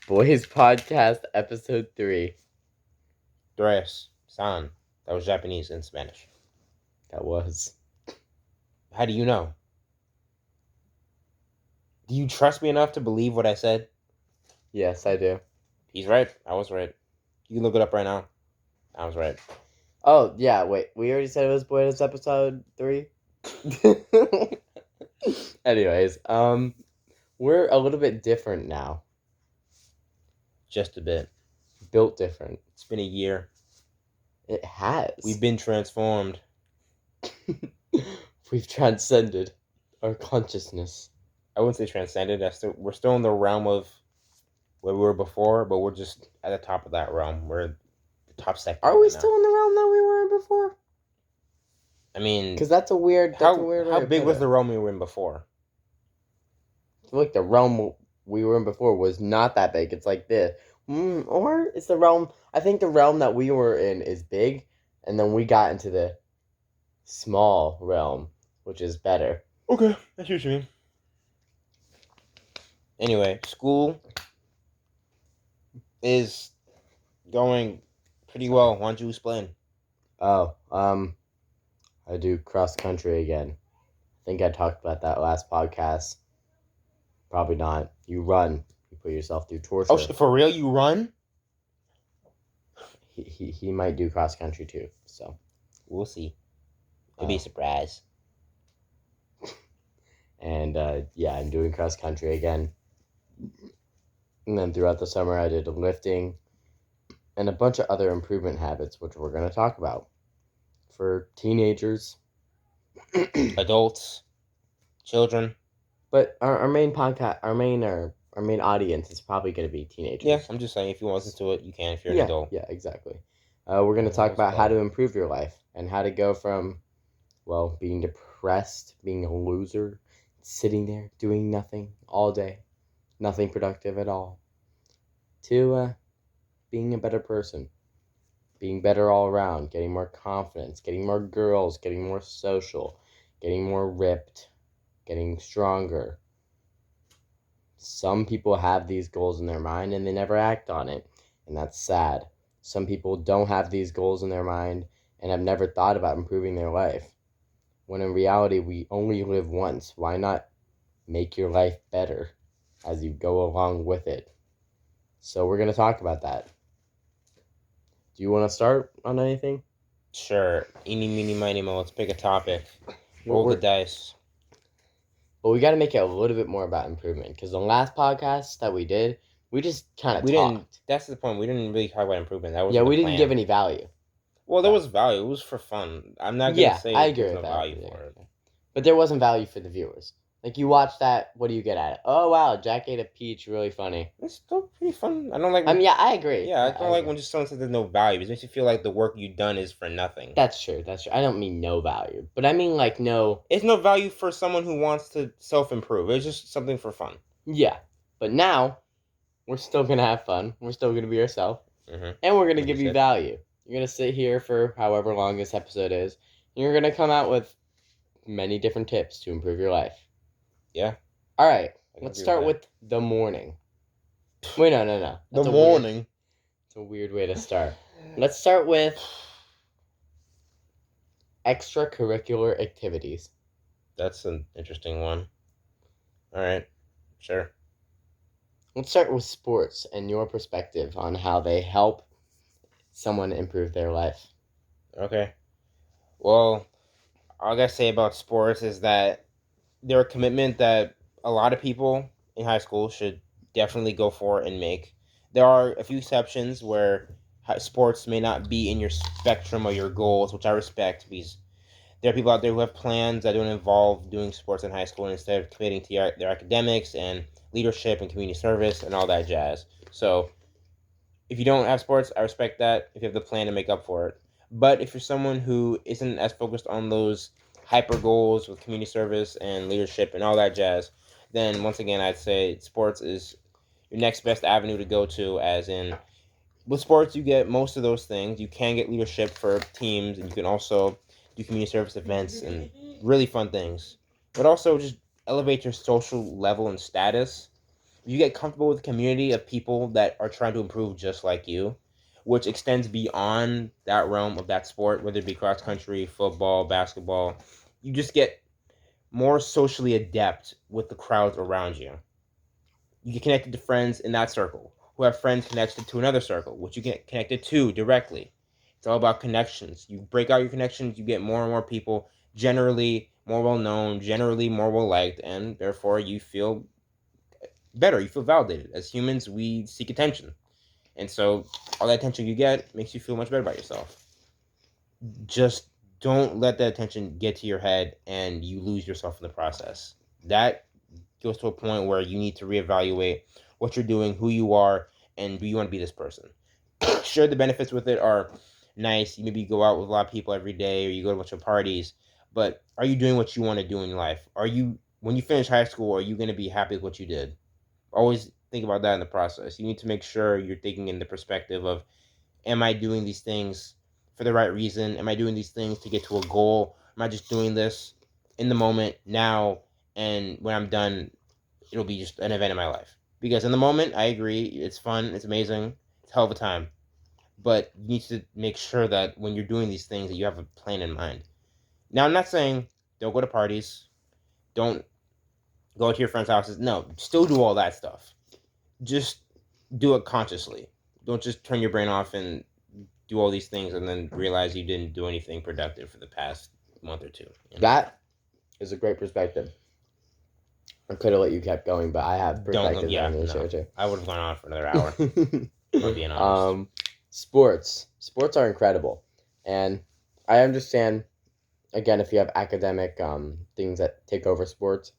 Boyz Podcast, Episode 3. Tres, san. That was Japanese and Spanish. That was. How do you know? Do you trust me enough to believe what I said? Yes, I do. He's right. I was right. You can look it up right now. I was right. Oh, yeah, wait. We already said it was Boyz Episode 3? Anyways, we're a little bit different now. Just a bit. Built different. It's been a year. It has. We've been transformed. We've transcended our consciousness. I wouldn't say transcended. We're still in the realm of where we were before, but we're just at the top of that realm. We're the top sector. Are we still in the realm that we were in before? I mean, because that's a weird. How big was the realm we were in before? I feel like the realm we were in before was not that big. It's like this, or it's the realm. I think the realm that we were in is big, and then we got into the small realm, which is better. Okay, I see what you mean. Anyway, school is going pretty well. Why don't you explain? Oh, I do cross country again. I think I talked about that last podcast. Probably not. You run. You put yourself through torture. Oh, for real? You run? He might do cross country too. So we'll see. It'll be a surprise. And yeah, I'm doing cross country again. And then throughout the summer, I did lifting and a bunch of other improvement habits, which we're going to talk about for teenagers, adults, children. But our main podcast, our main audience is probably going to be teenagers. Yeah, I'm just saying, if you want to listen to it, you can if you're an adult. Yeah, exactly. We're going to talk about how to improve your life and how to go from, well, being depressed, being a loser, sitting there doing nothing all day, nothing productive at all, to being a better person, being better all around, getting more confidence, getting more girls, getting more social, getting more ripped, getting stronger. Some people have these goals in their mind and they never act on it, and that's sad. Some people don't have these goals in their mind and have never thought about improving their life. When in reality, we only live once. Why not make your life better as you go along with it? So we're going to talk about that. Do you want to start on anything? Sure. Eeny, meeny, miny, mo. Let's pick a topic. Roll the dice. But we got to make it a little bit more about improvement, because the last podcast that we did, we just kind of talked. That's the point. We didn't really talk about improvement. That was we didn't give any value. Well, there was value. It was for fun. I'm not going to say I agree with no value for it. But there wasn't value for the viewers. Like, you watch that, what do you get at it? Oh, wow, Jack ate a peach, really funny. It's still pretty fun. I don't like... I agree. Yeah, I don't like when just someone says there's no value. It makes you feel like the work you've done is for nothing. That's true. I don't mean no value. But I mean, like, no... It's no value for someone who wants to self-improve. It's just something for fun. Yeah. But now, we're still going to have fun. We're still going to be ourselves. Mm-hmm. And we're going to give you value. You're going to sit here for however long this episode is. And you're going to come out with many different tips to improve your life. Yeah. All right. Let's start with the morning. Wait, no. The morning? It's a weird way to start. Let's start with extracurricular activities. That's an interesting one. All right. Sure. Let's start with sports and your perspective on how they help someone improve their life. Okay. Well, all I gotta say about sports is that they're a commitment that a lot of people in high school should definitely go for and make. There are a few exceptions where sports may not be in your spectrum of your goals, which I respect, because there are people out there who have plans that don't involve doing sports in high school, and instead of committing to their academics and leadership and community service and all that jazz. So if you don't have sports, I respect that if you have the plan to make up for it. But if you're someone who isn't as focused on those hyper goals with community service and leadership and all that jazz, then once again, I'd say sports is your next best avenue to go to, as in, with sports, you get most of those things. You can get leadership for teams, and you can also do community service events and really fun things. But also just elevate your social level and status You get comfortable with a community of people that are trying to improve just like you, which extends beyond that realm of that sport, whether it be cross country, football, basketball. You just get more socially adept with the crowds around you. You get connected to friends in that circle who have friends connected to another circle, which you get connected to directly. It's all about connections. You break out your connections, you get more and more people, generally more well known, generally more well liked, and therefore you feel better. You feel validated. As humans, we seek attention. And so all that attention you get makes you feel much better about yourself. Just don't let that attention get to your head and you lose yourself in the process. That goes to a point where you need to reevaluate what you're doing, who you are, and do you want to be this person. Sure, the benefits with it are nice. You maybe go out with a lot of people every day or you go to a bunch of parties, but are you doing what you want to do in your life? Are you, when you finish high school, are you going to be happy with what you did? Always think about that in the process. You need to make sure you're thinking in the perspective of, am I doing these things for the right reason? Am I doing these things to get to a goal? Am I just doing this in the moment now, and when I'm done, it'll be just an event in my life? Because in the moment, I agree, it's fun, it's amazing, it's a hell of a time. But you need to make sure that when you're doing these things, that you have a plan in mind. Now, I'm not saying don't go to parties, don't go to your friends' houses. No, still do all that stuff. Just do it consciously. Don't just turn your brain off and do all these things and then realize you didn't do anything productive for the past month or two. You know? That is a great perspective. I could have let you kept going, but I have perspectives Yeah, I need to no. share too. I would have gone on for another hour. I'm being honest. Sports are incredible, and I understand. Again, if you have academic things that take over sports,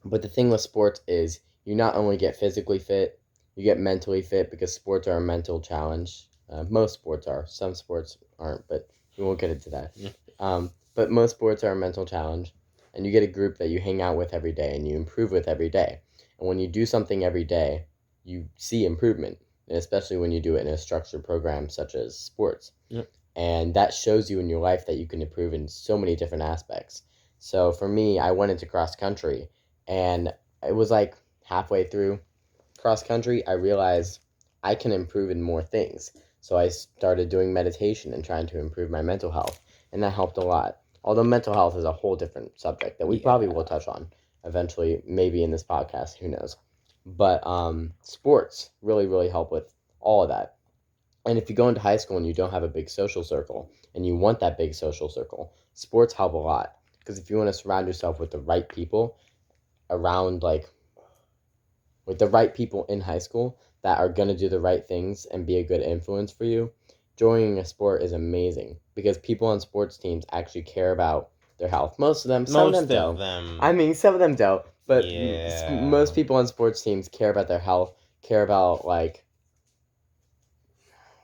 but the thing with sports is you not only get physically fit, you get mentally fit because sports are a mental challenge. Most sports are. Some sports aren't, but we won't get into that. Yeah. But most sports are a mental challenge, and you get a group that you hang out with every day and you improve with every day. And when you do something every day, you see improvement, and especially when you do it in a structured program such as sports. Yeah. And that shows you in your life that you can improve in so many different aspects. So for me, I went into cross country, and it was like halfway through cross country, I realized I can improve in more things. So I started doing meditation and trying to improve my mental health, and that helped a lot. Although mental health is a whole different subject that we probably will touch on eventually, maybe in this podcast, who knows. But sports really help with all of that. And if you go into high school and you don't have a big social circle and you want that big social circle, sports help a lot. Because if you want to surround yourself with the right people around, like, with the right people in high school that are going to do the right things and be a good influence for you, joining a sport is amazing because people on sports teams actually care about their health. Most of them, some of them don't. I mean, some of them don't, but most people on sports teams care about their health, care about, like,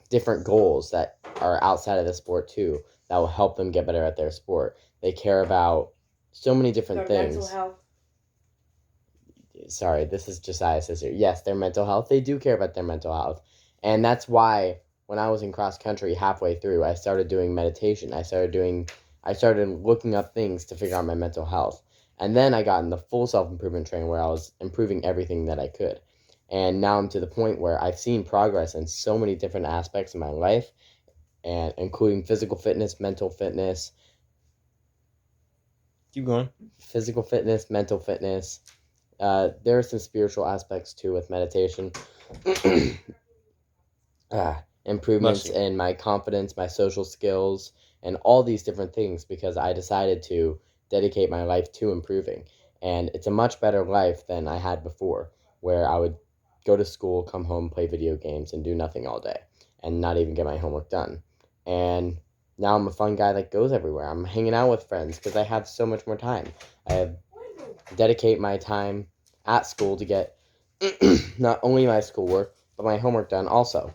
different goals that are outside of the sport too that will help them get better at their sport. They care about so many different things. Mental health. Sorry, this is Josiah's sister. Yes, their mental health. They do care about their mental health. And that's why when I was in cross country halfway through, I started doing meditation. I started looking up things to figure out my mental health. And then I got in the full self-improvement training where I was improving everything that I could. And now I'm to the point where I've seen progress in so many different aspects of my life, and including physical fitness, mental fitness. Keep going. Physical fitness, mental fitness. There are some spiritual aspects too with meditation. Improvements in my confidence, my social skills, and all these different things because I decided to dedicate my life to improving. And it's a much better life than I had before, where I would go to school, come home, play video games, and do nothing all day, and not even get my homework done. And now I'm a fun guy that goes everywhere. I'm hanging out with friends because I have so much more time. I have dedicate my time at school to get not only my schoolwork, but my homework done also.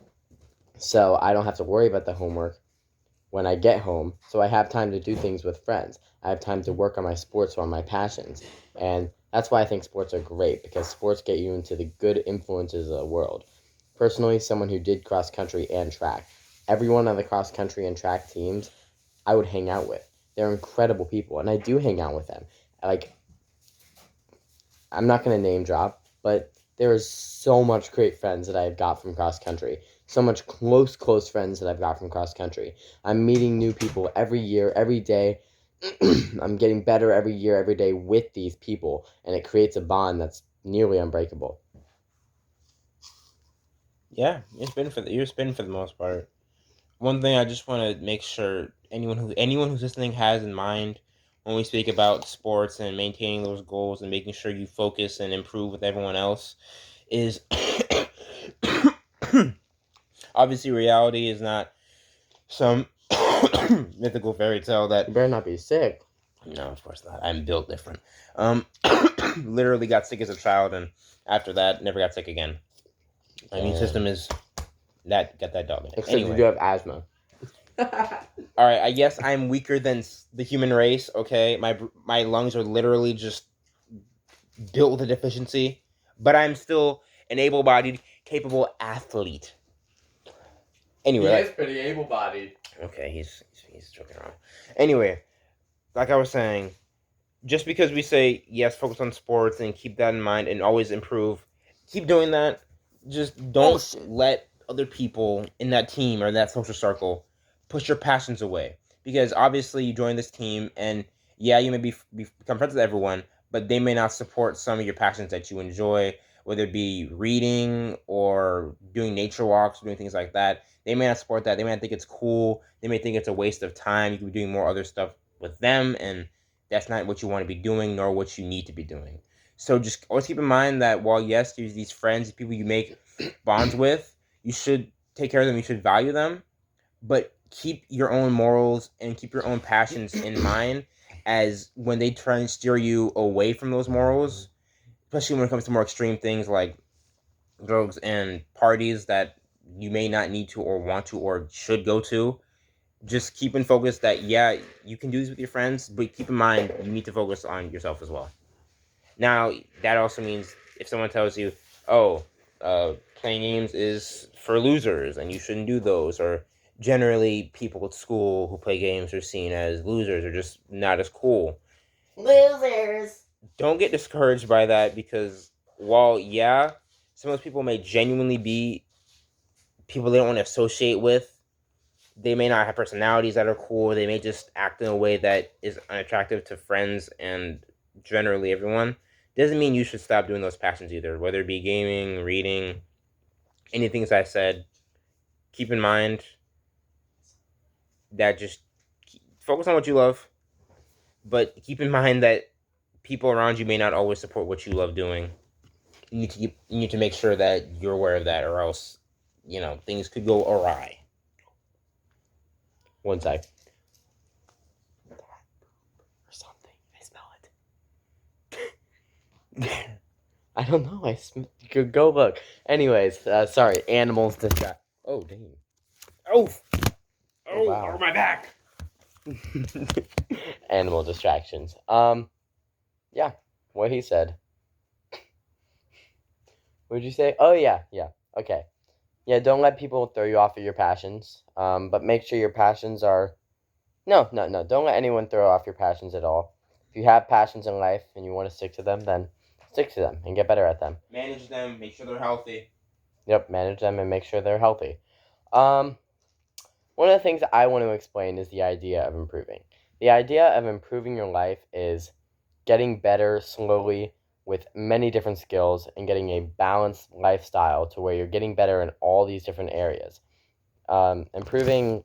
So I don't have to worry about the homework when I get home. So I have time to do things with friends. I have time to work on my sports or on my passions. And that's why I think sports are great, because sports get you into the good influences of the world. Personally, someone who did cross country and track, everyone on the cross country and track teams, I would hang out with. They're incredible people, and I do hang out with them. Like, I'm not going to name drop, but there is so much great friends that I've got from cross country. So much close friends that I've got from cross country. I'm meeting new people every year, every day. I'm getting better every year, every day with these people, and it creates a bond that's nearly unbreakable. Yeah, it's been for the most part. One thing I just want to make sure anyone who's listening has in mind when we speak about sports and maintaining those goals and making sure you focus and improve with everyone else is obviously reality is not some mythical fairy tale that You better not be sick. no, of course not. I'm built different. Literally got sick as a child, and after that, never got sick again. My immune system is got that dog in it. Except Anyway, you do have asthma. all right. I guess I'm weaker than the human race. Okay, my lungs are literally just built with a deficiency, but I'm still an able-bodied, capable athlete. Anyway, He is pretty able-bodied. Okay, he's joking around. Anyway, like I was saying, just because we say yes, focus on sports and keep that in mind and always improve, keep doing that. Just don't let other people in that team or that social circle push your passions away. Because obviously you join this team and yeah, you may become friends with everyone, but they may not support some of your passions that you enjoy, whether it be reading or doing nature walks, doing things like that. They may not support that. They may not think it's cool. They may think it's a waste of time. You could be doing more other stuff with them, and that's not what you want to be doing, nor what you need to be doing. So just always keep in mind that while yes, there's these friends, these people you make bonds with, you should take care of them. You should value them, but keep your own morals and keep your own passions in mind. As when they try and steer you away from those morals, especially when it comes to more extreme things like drugs and parties that you may not need to or want to or should go to, just keep in focus that yeah, you can do this with your friends, but keep in mind you need to focus on yourself as well. Now that also means if someone tells you, oh, playing games is for losers and you shouldn't do those, or generally people at school who play games are seen as losers or just not as cool, Losers. don't get discouraged by that, because while yeah, some of those people may genuinely be people they don't want to associate with, they may not have personalities that are cool. They may just act in a way that is unattractive to friends and generally everyone. Doesn't mean you should stop doing those passions either, whether it be gaming, reading, anything as I said. Keep in mind that just focus on what you love, but keep in mind that people around you may not always support what you love doing. You need to make sure that you're aware of that, or else, things could go awry. One sec. Or something. I smell it. I don't know. Go look. Anyways, sorry. Animals distract. Oh, dang. Oh, Wow. over my back. Animal distractions. Yeah. What he said. What did you say? Oh, yeah. Okay. Yeah, don't let people throw you off of your passions. But make sure your passions are... No. Don't let anyone throw off your passions at all. If you have passions in life and you want to stick to them, then stick to them and get better at them. Manage them. Make sure they're healthy. Yep, manage them and make sure they're healthy. One of the things I want to explain is the idea of improving. The idea of improving your life is getting better slowly with many different skills and getting a balanced lifestyle to where you're getting better in all these different areas. Improving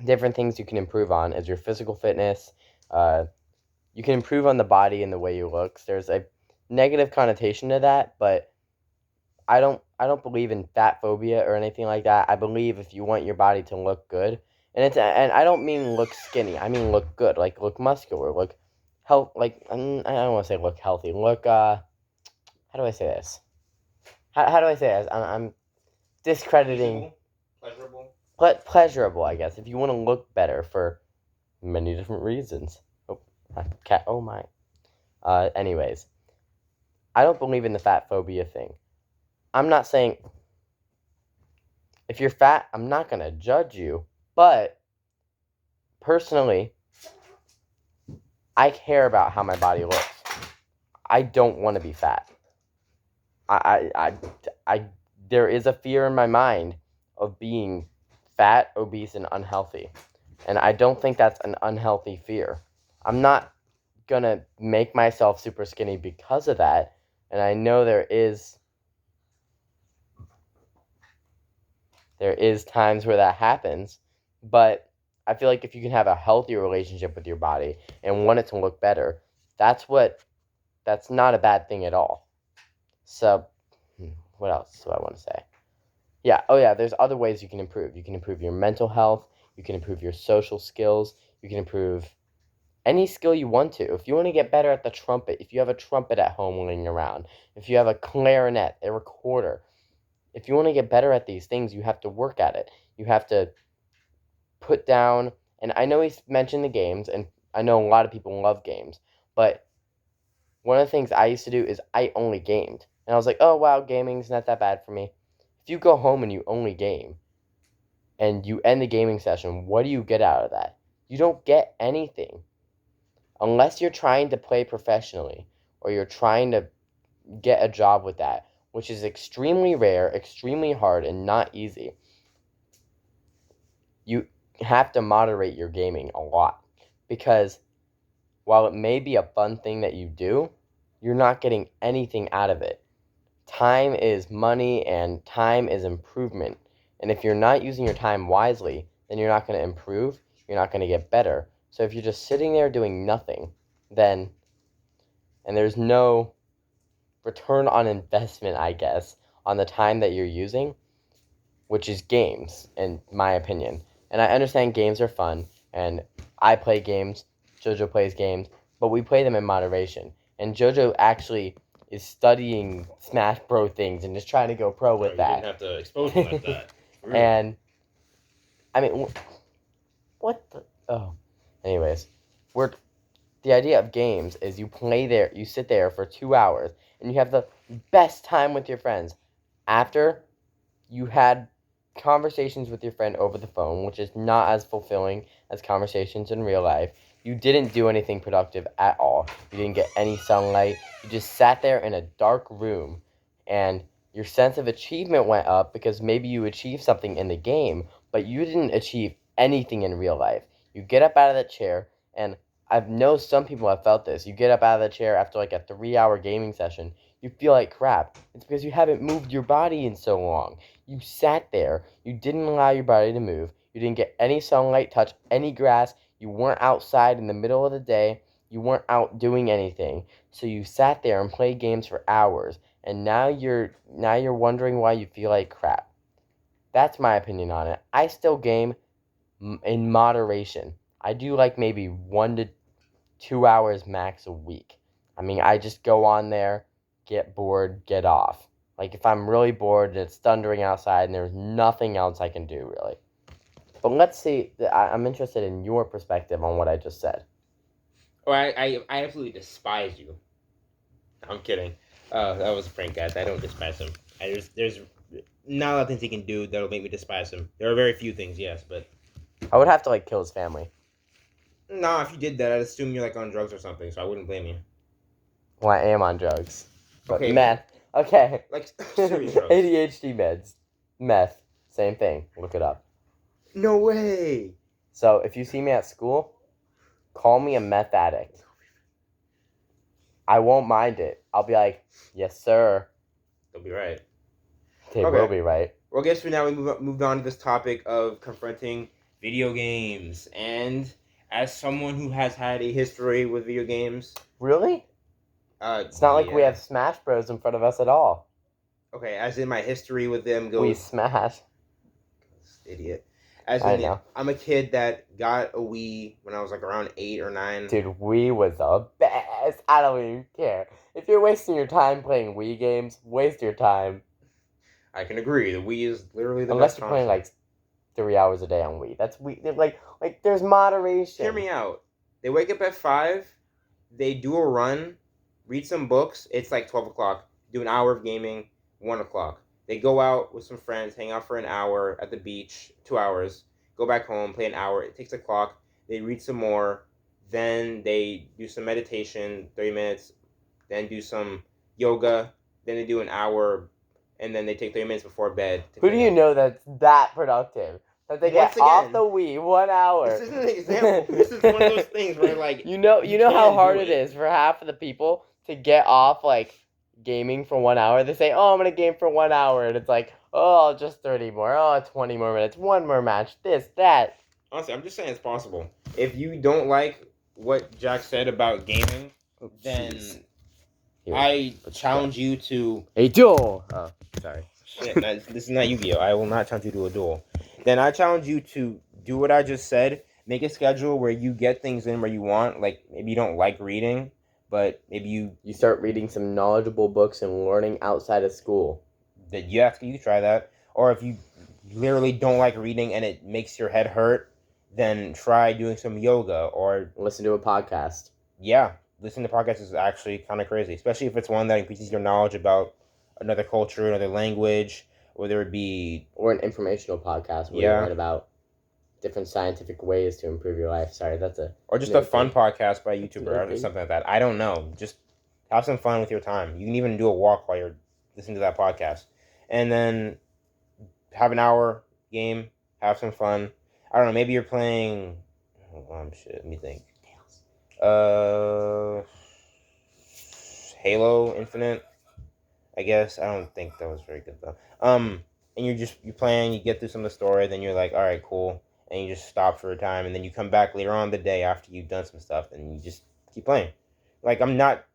different things you can improve on is your physical fitness. You can improve on the body and the way you look. There's a negative connotation to that, but I don't believe in fat phobia or anything like that. I believe if you want your body to look good, and I don't mean look skinny. I mean look good, like look muscular, look health. Like I don't want to say look healthy. Look how do I say this? How do I say this? I'm discrediting. Pleasurable, I guess. If you want to look better for many different reasons. Oh, cat. Oh my. Anyways, I don't believe in the fat phobia thing. I'm not saying if you're fat, I'm not going to judge you. But personally, I care about how my body looks. I don't want to be fat. I there is a fear in my mind of being fat, obese, and unhealthy. And I don't think that's an unhealthy fear. I'm not gonna make myself super skinny because of that. And I know there is times where that happens, but I feel like if you can have a healthy relationship with your body and want it to look better, that's not a bad thing at all. So, what else do I want to say? Yeah, oh yeah, there's other ways you can improve. You can improve your mental health, you can improve your social skills, you can improve any skill you want to. If you want to get better at the trumpet, if you have a trumpet at home laying around, if you have a clarinet, a recorder, if you want to get better at these things, you have to work at it. You have to put down, and I know he's mentioned the games, and I know a lot of people love games, but one of the things I used to do is I only gamed. And I was like, oh wow, gaming's not that bad for me. If you go home and you only game, and you end the gaming session, what do you get out of that? You don't get anything. Unless you're trying to play professionally, or you're trying to get a job with that, which is extremely rare, extremely hard, and not easy. You have to moderate your gaming a lot, because while it may be a fun thing that you do, you're not getting anything out of it. Time is money, and time is improvement. And if you're not using your time wisely, then you're not going to improve, you're not going to get better. So if you're just sitting there doing nothing, then, and there's no return on investment, I guess, on the time that you're using, which is games, in my opinion. And I understand games are fun, and I play games, Jojo plays games, but we play them in moderation. And Jojo actually is studying Smash Bro things and is trying to go pro with that. You didn't have to expose me like that. And, I mean, what the... Oh. Anyways, the idea of games is you sit there for 2 hours, and you have the best time with your friends. After you had conversations with your friend over the phone, which is not as fulfilling as conversations in real life. You didn't do anything productive at all. You didn't get any sunlight. You just sat there in a dark room, and your sense of achievement went up because maybe you achieved something in the game, but you didn't achieve anything in real life. You get up out of that chair, and I know some people have felt this. You get up out of the chair after like a 3-hour gaming session, you feel like crap. It's because you haven't moved your body in so long. You sat there, you didn't allow your body to move, you didn't get any sunlight, touch any grass, you weren't outside in the middle of the day, you weren't out doing anything. So you sat there and played games for hours, and now you're wondering why you feel like crap. That's my opinion on it. I still game in moderation. I do like maybe 1 to 2 hours max a week. I mean, I just go on there, get bored, get off. Like, if I'm really bored and it's thundering outside and there's nothing else I can do, really. But let's see, I'm interested in your perspective on what I just said. Oh, I absolutely despise you. I'm kidding. That was a prank, guys. I don't despise him. There's not a lot of things he can do that'll make me despise him. There are very few things, yes, but... I would have to, like, kill his family. Nah, if you did that, I'd assume you're, like, on drugs or something, so I wouldn't blame you. Well, I am on drugs. But Okay, meth. Okay. Like, serious drugs. ADHD meds. Meth. Same thing. Look it up. No way! So, if you see me at school, call me a meth addict. I won't mind it. I'll be like, yes, sir. They'll be right. They will be right. Well, I guess for now we moved on to this topic of confronting video games. And as someone who has had a history with video games... Really? It's not like we have Smash Bros in front of us at all. Okay, as in my history with them goes... We smash. Idiot. I'm a kid that got a Wii when I was like around 8 or 9. Dude, Wii was the best. I don't even care. If you're wasting your time playing Wii games, waste your time. I can agree. The Wii is literally the Unless best you're playing console. like 3 hours a day on Wii. That's Wii. Like there's moderation. Hear me out. They wake up at 5. They do a run, read some books. It's like 12 o'clock. Do an hour of gaming, 1 o'clock. They go out with some friends, hang out for an hour at the beach, 2 hours. Go back home, play an hour. It takes a clock. They read some more. Then they do some meditation, 30 minutes. then do some yoga, then they do an hour, and then they take 30 minutes before bed. Who do you know that's that productive? That they get off the Wii 1 hour. This isn't an example. This is one of those things where like you know how hard it is for half of the people to get off like gaming for 1 hour. They say, "Oh, I'm gonna game for 1 hour," and it's like, "Oh, just 30 more. Oh, 20 more minutes. One more match. This, that." Honestly, I'm just saying it's possible. If you don't like what Jack said about gaming, then I challenge you to a duel. Oh, sorry. Shit, this is not Yu-Gi-Oh! I will not challenge you to a duel. Then I challenge you to do what I just said. Make a schedule where you get things in where you want. Like, maybe you don't like reading, but maybe you start reading some knowledgeable books and learning outside of school. That you can try that. Or if you literally don't like reading and it makes your head hurt, then try doing some yoga or listen to a podcast. Yeah, listening to podcasts is actually kind of crazy, especially if it's one that increases your knowledge about another culture, another language, whether it be... Or an informational podcast where you learn about different scientific ways to improve your life. Sorry, that's a... Or just a fun podcast by a YouTuber or something like that. I don't know. Just have some fun with your time. You can even do a walk while you're listening to that podcast. And then have an hour game, have some fun. I don't know, maybe you're playing... shit, let me think. Halo Infinite, I guess. I don't think that was very good though. And you're playing, you get through some of the story, then you're like, all right, cool, and you just stop for a time, and then you come back later on the day after you've done some stuff, and you just keep playing. Like, I'm not,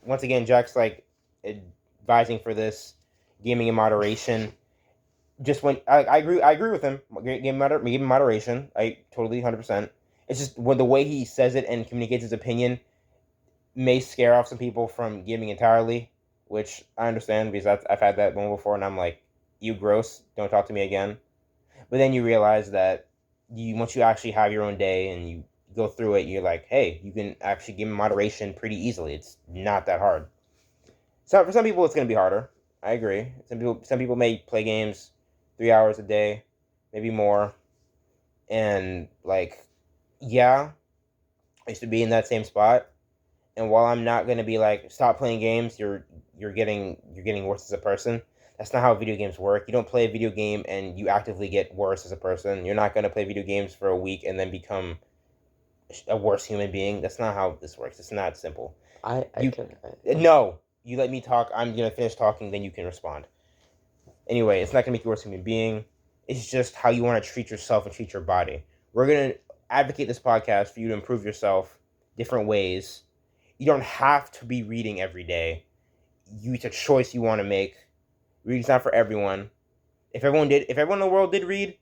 once again, Jack's like advising for this gaming in moderation. Just when I agree with him. Game moderation. I totally 100%. It's just when the way he says it and communicates his opinion may scare off some people from gaming entirely, which I understand because I've had that moment before, and I'm like, you gross, don't talk to me again. But then you realize that once you actually have your own day and you go through it, you're like, hey, you can actually game in moderation pretty easily. It's not that hard. So for some people, it's going to be harder. I agree. Some people may play games 3 hours a day, maybe more, and like, yeah, I used to be in that same spot. And while I'm not gonna be like, stop playing games, you're getting worse as a person. That's not how video games work. You don't play a video game and you actively get worse as a person. You're not gonna play video games for a week and then become a worse human being. That's not how this works. It's not simple. No, you let me talk. I'm gonna finish talking, then you can respond. Anyway, it's not gonna make you a worse human being. It's just how you want to treat yourself and treat your body. We're gonna advocate this podcast for you to improve yourself different ways. You don't have to be reading every day. It's a choice you want to make. Reading's not for everyone. If everyone in the world did read,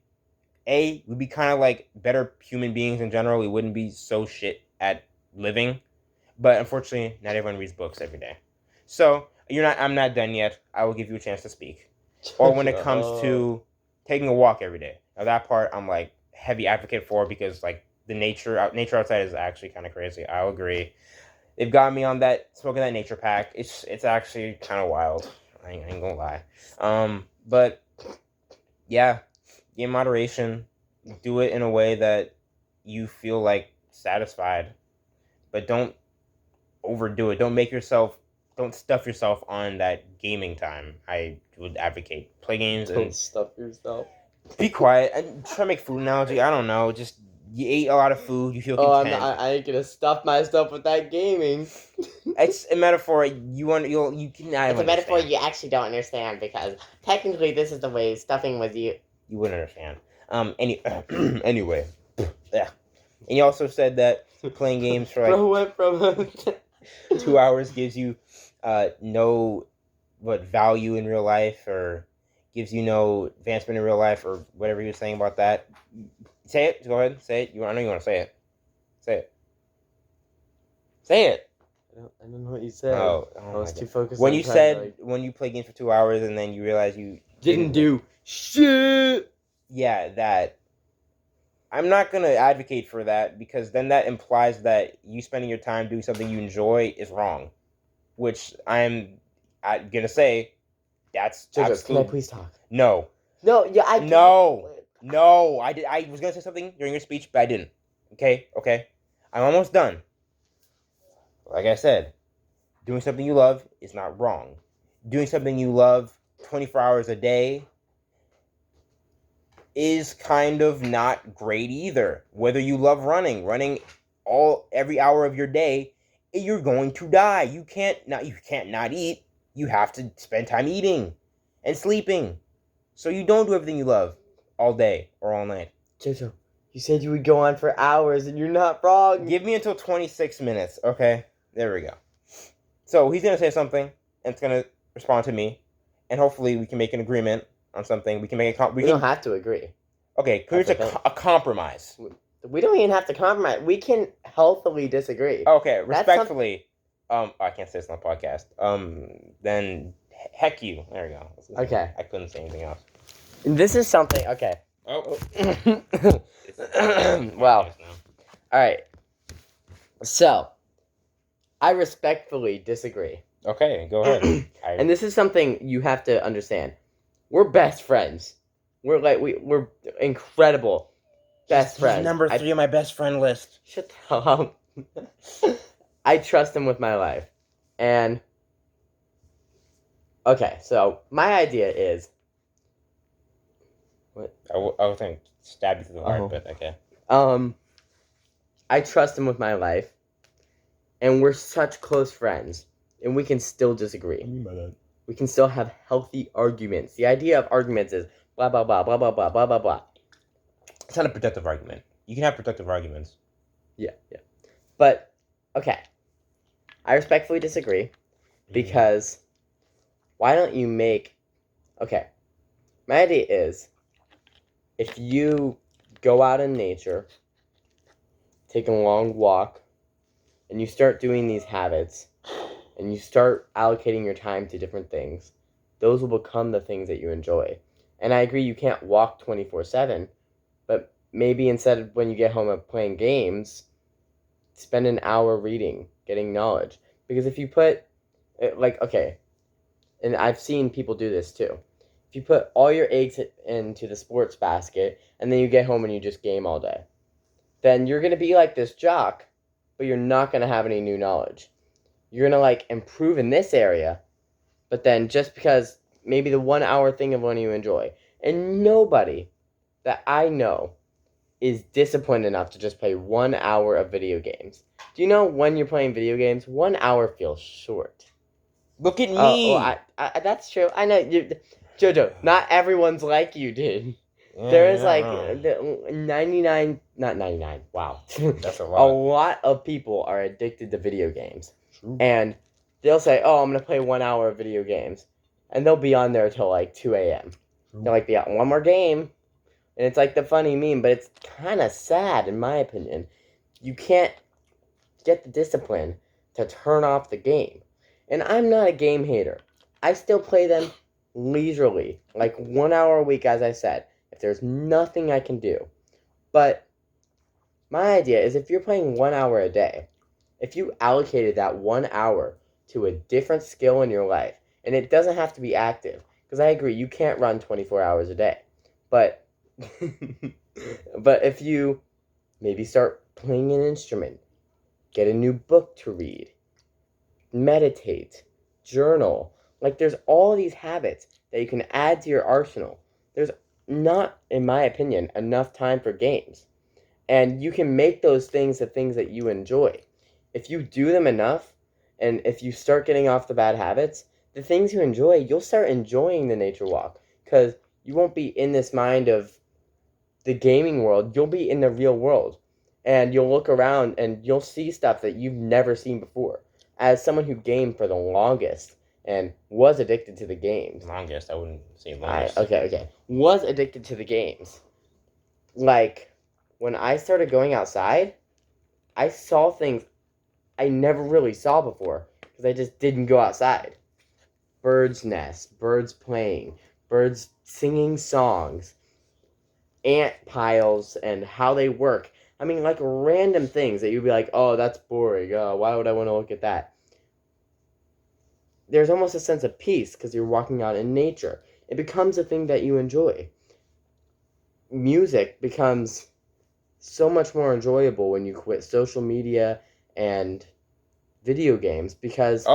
we'd be kind of like better human beings in general. We wouldn't be so shit at living. But unfortunately, not everyone reads books every day. So I'm not done yet. I will give you a chance to speak. Or when it comes to taking a walk every day. Now that part I'm like heavy advocate for because like the nature outside is actually kind of crazy. I'll agree. They've got me on that smoking that nature pack. It's actually kind of wild. I ain't gonna lie. But yeah, in moderation, do it in a way that you feel like satisfied, but don't overdo it. Don't stuff yourself on that gaming time. I would advocate play games. Don't stuff yourself. Be quiet and try to make food analogy. I don't know. Just you ate a lot of food. You feel content. I ain't gonna stuff myself with that gaming. It's a metaphor. You can. It's a metaphor you actually don't understand because technically this is the way stuffing was you. You wouldn't understand. Anyway, yeah. And you also said that playing games for like from 2 hours gives you no value in real life or gives you no advancement in real life or whatever you were saying about that. Say it. Go ahead. Say it. I know you want to say it. Say it. Say it. I don't know what you said. Oh I was too focused. When you said when you play games for 2 hours and then you realize you didn't do shit. Yeah, that. I'm not gonna advocate for that because then that implies that you spending your time doing something you enjoy is wrong, which I'm gonna say that's Joseph, can I please talk? No. No. Yeah. No. I was gonna say something during your speech, but I didn't. Okay. I'm almost done. Like I said, Doing something you love is not wrong. Doing something you love 24 hours a day is kind of not great either. Whether you love running every hour of your day, you're going to die. You can't not eat. You have to spend time eating and sleeping. So you don't do everything you love all day or all night. Jojo, you said you would go on for hours, and you're not wrong. Give me until 26 minutes, okay? There we go. So he's gonna say something, and it's gonna respond to me, and hopefully we can make an agreement on something. We can make a We don't have to agree. Okay, That's here's the thing. a compromise. We don't even have to compromise. We can healthily disagree. Okay, respectfully. I can't say this on the podcast. Then heck you. There we go. Okay. I couldn't say anything else. This is something. Okay. Oh. Well. All right. So, I respectfully disagree. Okay, go ahead. And this is something you have to understand. We're best friends. We're incredible best He's friends. number 3 on my best friend list. Shut the hell up. I trust him with my life. And okay, so my idea is I would think stab you through the heart, Oh. but okay. I trust him with my life, and we're such close friends, and we can still disagree. What do you mean by that? We can still have healthy arguments. The idea of arguments is blah blah blah blah blah blah blah blah blah. It's not a productive argument. You can have productive arguments. Yeah. But okay, I respectfully disagree because why don't you make? Okay, my idea is if you go out in nature, take a long walk, and you start doing these habits, and you start allocating your time to different things, those will become the things that you enjoy. And I agree you can't walk 24/7, but maybe instead of when you get home of playing games, spend an hour reading, getting knowledge. Because if you put, okay, and I've seen people do this too. If you put all your eggs into the sports basket, and then you get home and you just game all day, then you're going to be like this jock, but you're not going to have any new knowledge. You're going to improve in this area, but then just because maybe the 1 hour thing of one you enjoy. And nobody that I know is disciplined enough to just play 1 hour of video games. Do you know when you're playing video games, 1 hour feels short? Look at me. That's true. I know. Jojo, not everyone's like you, dude. There is 99, not 99, wow. That's a A lot. lot of people are addicted to video games. True. And they'll say, oh, I'm going to play 1 hour of video games. And they'll be on there till 2 a.m. True. They're like, yeah, one more game. And it's like the funny meme, but it's kind of sad in my opinion. You can't get the discipline to turn off the game. And I'm not a game hater. I still play them leisurely, 1 hour a week, as I said, if there's nothing I can do. But my idea is if you're playing 1 hour a day, if you allocated that 1 hour to a different skill in your life, and it doesn't have to be active, because I agree, you can't run 24 hours a day. But but if you maybe start playing an instrument, get a new book to read, meditate, journal, there's all these habits that you can add to your arsenal. There's not, in my opinion, enough time for games. And you can make those things the things that you enjoy. If you do them enough, and if you start getting off the bad habits, the things you enjoy, you'll start enjoying the nature walk. Because you won't be in this mind of the gaming world. You'll be in the real world. And you'll look around and you'll see stuff that you've never seen before. As someone who gamed for the longest and was addicted to the games. Longest, I wouldn't say longest. Okay. Was addicted to the games. When I started going outside, I saw things I never really saw before. Because I just didn't go outside. Birds' nests, birds playing, birds singing songs, ant piles and how they work. I mean, random things that you'd be like, oh, that's boring. Why would I want to look at that? There's almost a sense of peace because you're walking out in nature. It becomes a thing that you enjoy. Music becomes so much more enjoyable when you quit social media and video games because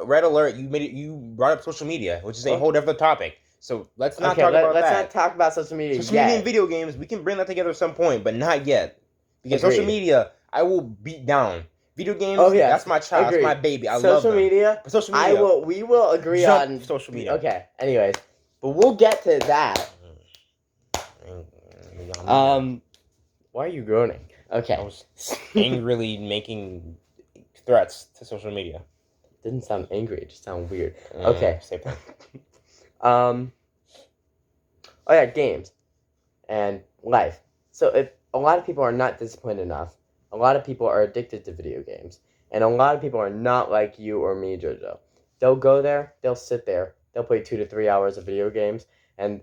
Red alert! You brought up social media, which is a Oh. whole different topic. So let's not okay, talk about let's that. not talk about social media Social media yet. and video games, we can bring that together at some point, but not yet. Because Agreed. social media, I will beat down. Video games, Oh, yes. that's my child, Agreed. that's my baby. I love social them. media. But social media, We will agree jump on social media. Okay. Anyways, but we'll get to that. Why are you groaning? Okay. I was angrily making threats to social media. Didn't sound angry. It just sounded weird. Okay. Same thing. Oh yeah, games and life. So if a lot of people are not disciplined enough, a lot of people are addicted to video games, and a lot of people are not like you or me, Jojo. They'll go there, they'll sit there, they'll play 2 to 3 hours of video games, and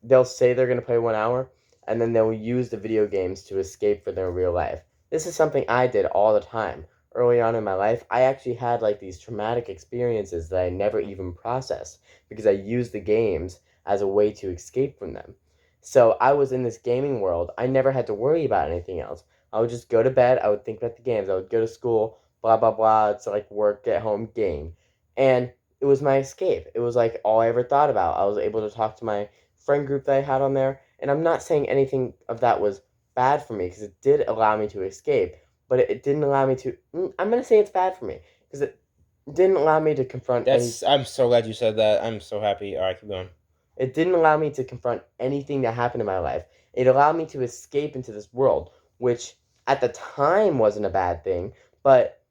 they'll say they're going to play 1 hour, and then they'll use the video games to escape from their real life. This is something I did all the time. Early on in my life, I actually had like these traumatic experiences that I never even processed because I used the games as a way to escape from them. So I was in this gaming world. I never had to worry about anything else. I would just go to bed. I would think about the games. I would go to school, blah, blah, blah. It's like work, get home, game. And it was my escape. It was like all I ever thought about. I was able to talk to my friend group that I had on there. And I'm not saying anything of that was bad for me because it did allow me to escape. But it didn't allow me to... I'm going to say it's bad for me because it didn't allow me to confront... I'm so glad you said that. I'm so happy. All right, keep going. It didn't allow me to confront anything that happened in my life. It allowed me to escape into this world, which at the time wasn't a bad thing, but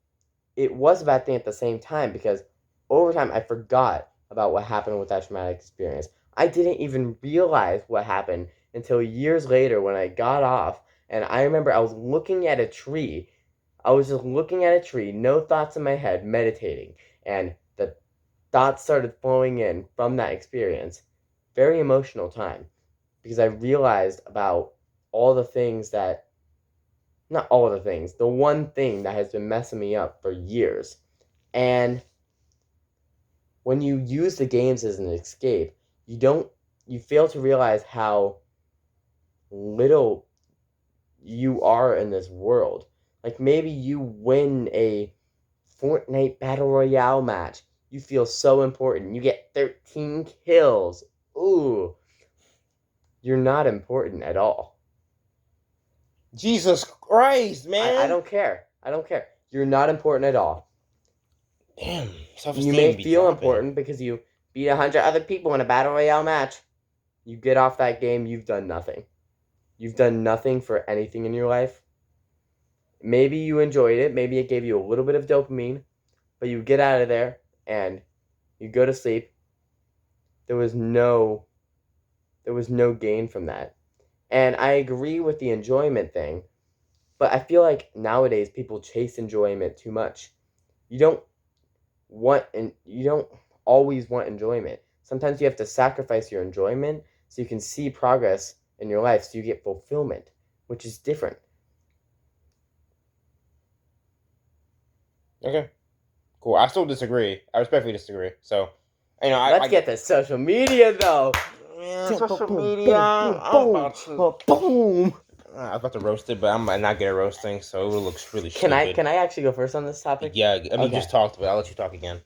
it was a bad thing at the same time because over time I forgot about what happened with that traumatic experience. I didn't even realize what happened until years later when I got off, and I remember I was looking at a tree. I was just looking at a tree, no thoughts in my head, meditating, and the thoughts started flowing in from that experience. Very emotional time because I realized about all the things that, not all the things, the one thing that has been messing me up for years. And when you use the games as an escape, you fail to realize how little you are in this world. Like maybe you win a Fortnite Battle Royale match. You feel so important. You get 13 kills. Ooh, you're not important at all. Jesus Christ, man! I don't care. I don't care. You're not important at all. Damn, self-esteem. You may feel important because you beat 100 other people in a Battle Royale match. You get off that game, you've done nothing. You've done nothing for anything in your life. Maybe you enjoyed it. Maybe it gave you a little bit of dopamine. But you get out of there and you go to sleep. There was no gain from that. And I agree with the enjoyment thing, but I feel like nowadays people chase enjoyment too much. You don't always want enjoyment. Sometimes you have to sacrifice your enjoyment so you can see progress in your life, so you get fulfillment, which is different. Okay, cool. I still disagree. I respectfully disagree. So, Let's get to social media though. Yeah, social media. Boom. I was about to roast it, but I'm not good at roasting, so it looks really Can stupid. I actually go first on this topic? Yeah, I mean, Okay. you just talked, but I'll let you talk again.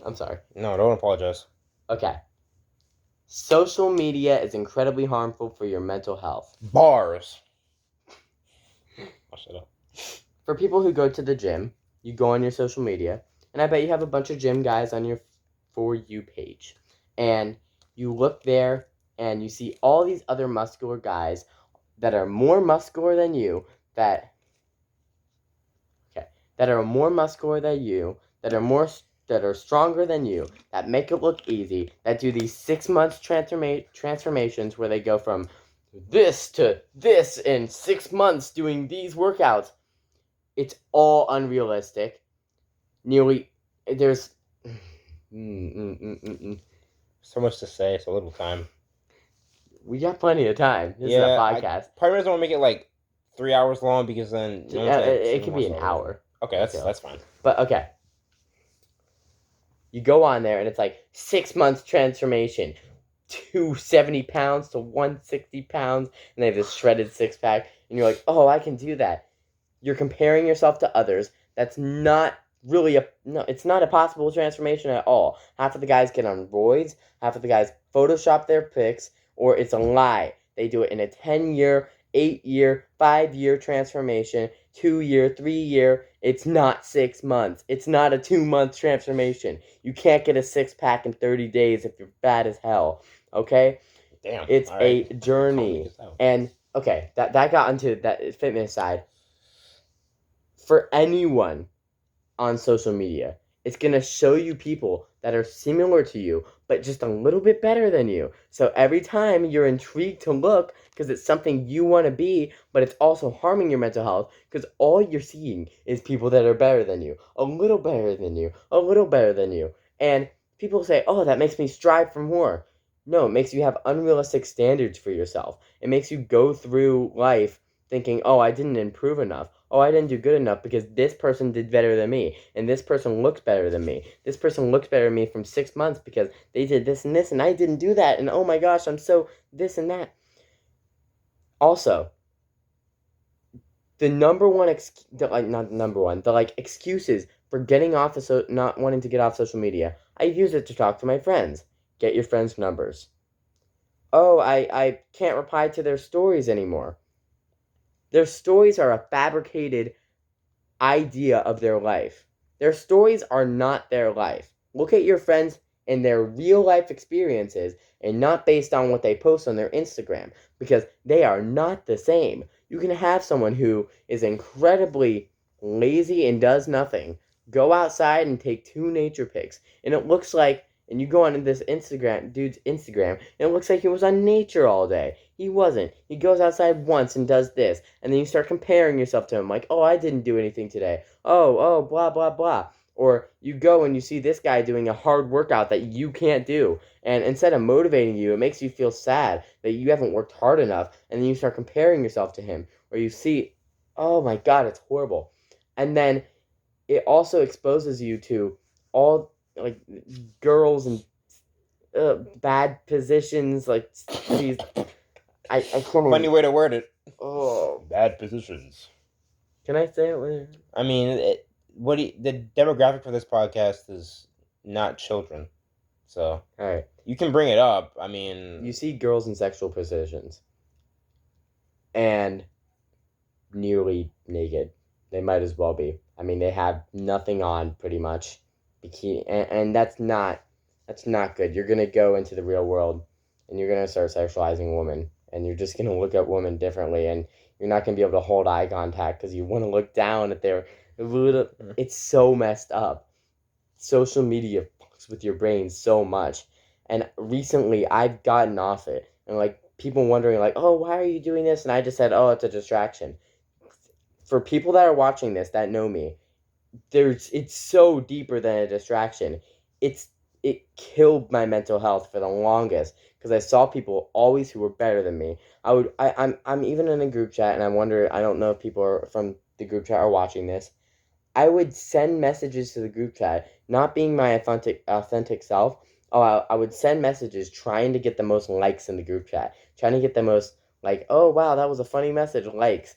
I'm sorry. No, don't apologize. Okay. Social media is incredibly harmful for your mental health. Bars. I'll shut up. For people who go to the gym, you go on your social media, and I bet you have a bunch of gym guys on your For You page. And you look there, and you see all these other muscular guys that are more muscular than you, that are more muscular than you, that are stronger than you, that make it look easy, that do these 6 months transformations where they go from this to this in 6 months doing these workouts. It's all unrealistic. There's So much to say, so little time. we got plenty of time. This is a podcast. Part of me doesn't want to make it like 3 hours long because then It could be an hour. Okay, that's fine. But okay. You go on there and it's like 6 months transformation. 270 pounds to 160 pounds. And they have this shredded six pack. And you're like, oh, I can do that. You're comparing yourself to others. That's not really it's not a possible transformation at all. Half of the guys get on roids, half of the guys Photoshop their pics, or it's a lie. They do it in a 10-year, 8-year, 5-year transformation, 2-year, 3-year. It's not 6 months. It's not a 2-month transformation. You can't get a 6-pack in 30 days if you're fat as hell. Okay? Damn. It's all a right. journey. And okay, that got into that fitness side. For anyone on social media, it's going to show you people that are similar to you, but just a little bit better than you. So every time you're intrigued to look because it's something you want to be, but it's also harming your mental health because all you're seeing is people that are better than you, a little better than you, a little better than you. And people say, oh, that makes me strive for more. No, it makes you have unrealistic standards for yourself. It makes you go through life thinking, oh, I didn't improve enough. Oh, I didn't do good enough because this person did better than me, and this person looks better than me. This person looks better than me from 6 months because they did this, and I didn't do that, and oh my gosh, I'm so this and that. Also, the number one, not number one, the excuses for getting off of not wanting to get off social media. I use it to talk to my friends. Get your friends' numbers. Oh, I can't reply to their stories anymore. Their stories are a fabricated idea of their life. Their stories are not their life. Look at your friends and their real life experiences and not based on what they post on their Instagram because they are not the same. You can have someone who is incredibly lazy and does nothing go outside and take 2 nature pics and it looks like and you go on this dude's Instagram and it looks like he was on nature all day. He wasn't. He goes outside once and does this and then you start comparing yourself to him like, oh, I didn't do anything today. Oh, blah, blah, blah. Or you go and you see this guy doing a hard workout that you can't do. And instead of motivating you, it makes you feel sad that you haven't worked hard enough. And then you start comparing yourself to him. Or you see, oh my God, it's horrible. And then it also exposes you to all girls in bad positions. Like these, I can't. Funny way to word it. Oh, Bad positions. can I say it? I mean, the demographic for this podcast is not children, so All right. you can bring it up. I mean, You see girls in sexual positions and nearly naked. They might as well be. I mean, they have nothing on pretty much, bikini, and that's not good. You're gonna go into the real world, and you're gonna start sexualizing women, and you're just gonna look at women differently, and you're not gonna be able to hold eye contact because you want to look down at their little. It's so messed up. Social media fucks with your brain so much, and recently I've gotten off it, and people wondering oh, why are you doing this? And I just said, oh, it's a distraction. For people that are watching this that know me, it's so deeper than a distraction. It killed my mental health for the longest because I saw people always who were better than me. I'm even in a group chat and I don't know if people are from the group chat are watching this. I would send messages to the group chat, not being my authentic self. Oh, I would send messages trying to get the most likes in the group chat, trying to get the most oh wow, that was a funny message, likes.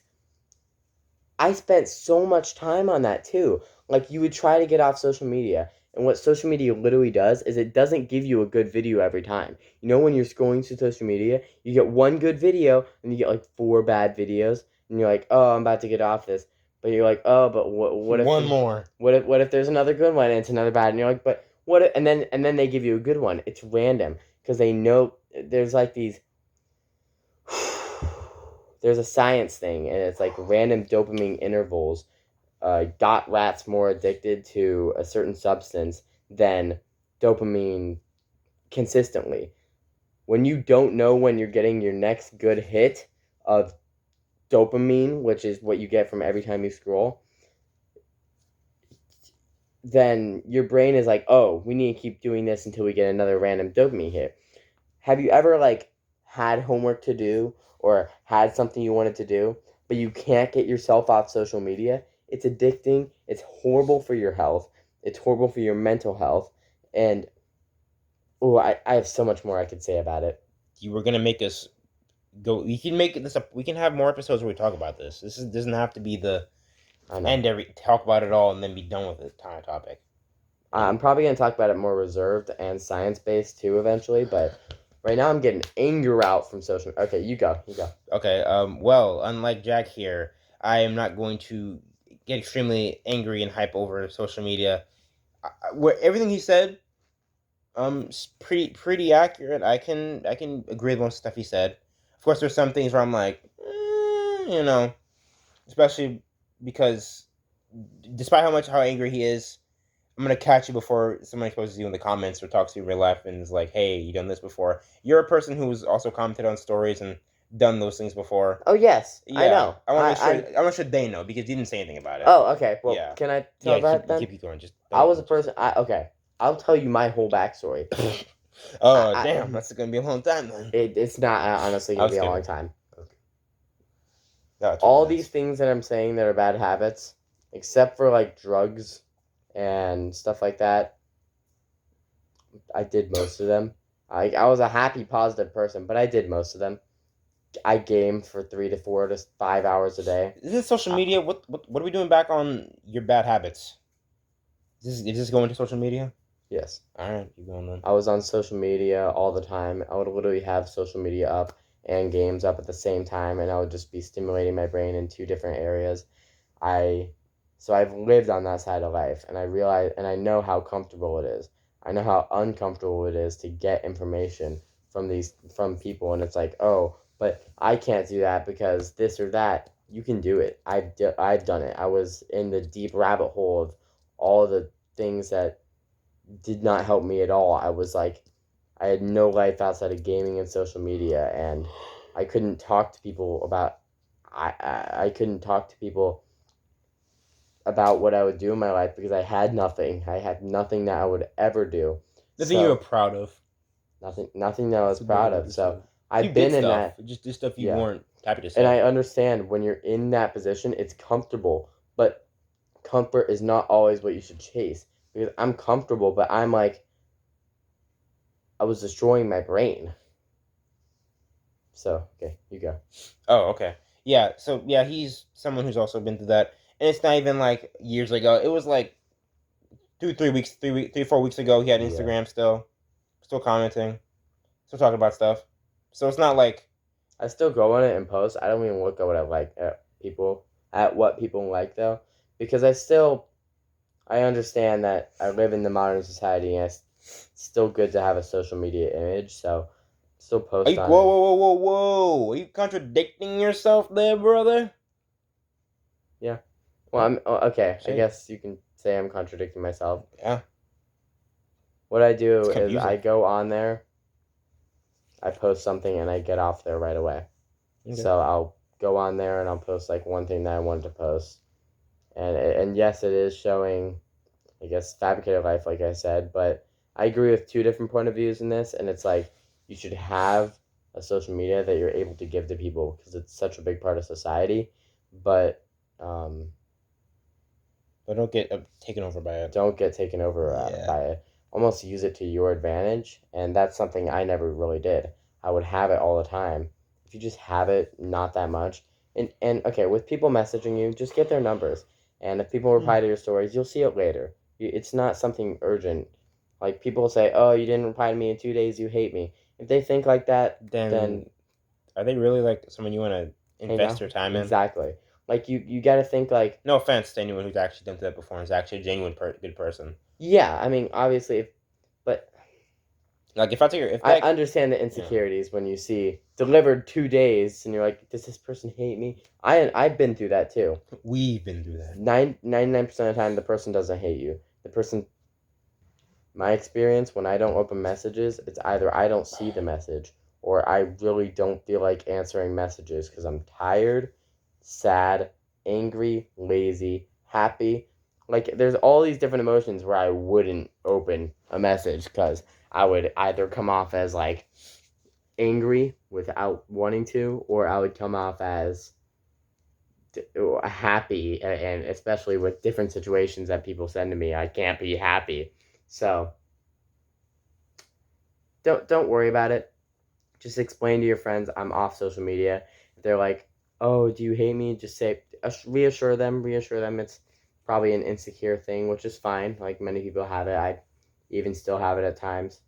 I spent so much time on that too. You would try to get off social media, and what social media literally does is it doesn't give you a good video every time. You know, when you're scrolling through social media, you get one good video, and you get 4 bad videos, and you're like, oh, I'm about to get off this. But you're like, oh, but what if one more? What if there's another good one and it's another bad? And you're like, but what? And then they give you a good one. It's random because they know there's these. There's a science thing, and it's random dopamine intervals got rats more addicted to a certain substance than dopamine consistently. When you don't know when you're getting your next good hit of dopamine, which is what you get from every time you scroll, then your brain is like, oh, we need to keep doing this until we get another random dopamine hit. Have you ever had homework to do or had something you wanted to do, but you can't get yourself off social media? It's addicting. It's horrible for your health. It's horrible for your mental health. And I have so much more I could say about it. You were gonna make us go. We can make this up. We can have more episodes where we talk about this. This doesn't have to be the I know. and talk about it all and then be done with it kind of topic. I'm probably going to talk about it more reserved and science-based too eventually, but right now I'm getting anger out from social media. Okay, you go. Okay, well, unlike Jack here, I am not going to get extremely angry and hype over social media. Where everything he said, is pretty accurate. I can agree with most stuff he said. Of course, there's some things where I'm like, especially because despite how angry he is, I'm gonna catch you before somebody exposes you in the comments or talks to you in real life and is like, "Hey, you done this before?" You're a person who's also commented on stories and done those things before. Oh, yes, I Yeah, know. I want to make sure. I want to make sure they know because you didn't say anything about it. Oh, okay. Well, Yeah, can I tell yeah. about it then? Keep going. Just I was a person. Okay, I'll tell you my whole backstory. Oh, damn, that's gonna be a long time then. It's not honestly I gonna was be a kidding. long time. No, 12 All minutes. these things that I'm saying that are bad habits, except for like drugs and stuff like that, I did most of them. I was a happy, positive person, but I did most of them. I gamed for 3 to 4 to 5 hours a day. Is this social media? What are we doing back on your bad habits? Is this going to social media? Yes. All right, keep going then. I was on social media all the time. I would literally have social media up and games up at the same time, and I would just be stimulating my brain in two different areas. So I've lived on that side of life, and I realize, and I know how comfortable it is. I know how uncomfortable it is to get information from people, and it's like, oh, but I can't do that because this or that. You can do it. I've done it. I was in the deep rabbit hole of all the things that did not help me at all. I was like, I had no life outside of gaming and social media, and I couldn't talk to people about. I couldn't talk to people about what I would do in my life because I had nothing. I had nothing that I would ever do. Nothing you were proud of. Nothing that I was proud of. So I've did been in stuff, that, just stuff you yeah. weren't happy to and say. I understand when you're in that position, it's comfortable, but comfort is not always what you should chase. Because I'm comfortable, but I'm like, I was destroying my brain. So okay, you go. Oh, okay. Yeah, so yeah, he's someone who's also been through that. And it's not even like years ago. It was like 4 weeks ago. He had Yeah. Instagram still commenting, still talking about stuff. So it's not like I still go on it and post. I don't even look at what I like at what people like though, because I understand that I live in the modern society and it's still good to have a social media image. So still post on whoa, it. whoa, whoa, whoa, whoa! Are you contradicting yourself there, brother? Yeah. Well, I'm okay. I Say it. guess you can say I'm contradicting myself. Yeah. What I do It's is confusing. I go on there, I post something, and I get off there right away. Okay. So I'll go on there and I'll post like one thing that I wanted to post, and yes, it is showing, I guess, fabricated life, like I said, but I agree with two different point of views in this, and it's like you should have a social media that you're able to give to people because it's such a big part of society, but But don't get taken over by it. don't get taken over Yeah. by it. Almost use it to your advantage, and that's something I never really did. I would have it all the time. If you just have it, not that much, and okay, with people messaging you, just get their numbers, and if people reply to your stories, you'll see it later. It's not something urgent. Like people say, "Oh, you didn't reply to me in 2 days, you hate me." If they think like that, Then are they really like someone you want to hey, invest now, your time in? exactly. Like you got to think like, No offense to anyone who's actually done that before and is actually a genuine good person. yeah. I mean, obviously, but Like if I take if I that, understand the insecurities when you see delivered 2 days and you're like, does this person hate me? I've been through that too. we've been through that. 99% of the time, the person doesn't hate you. The person, my experience, when I don't open messages, it's either I don't see the message or I really don't feel like answering messages because I'm tired, sad, angry, lazy, happy. Like there's all these different emotions where I wouldn't open a message because I would either come off as like angry without wanting to, or I would come off as happy, and especially with different situations that people send to me, I can't be happy. So don't worry about it. Just explain to your friends I'm off social media. If they're like, "Oh, do you hate me?" Just say, reassure them it's probably an insecure thing, which is fine. Like, many people have it. I even still have it at times.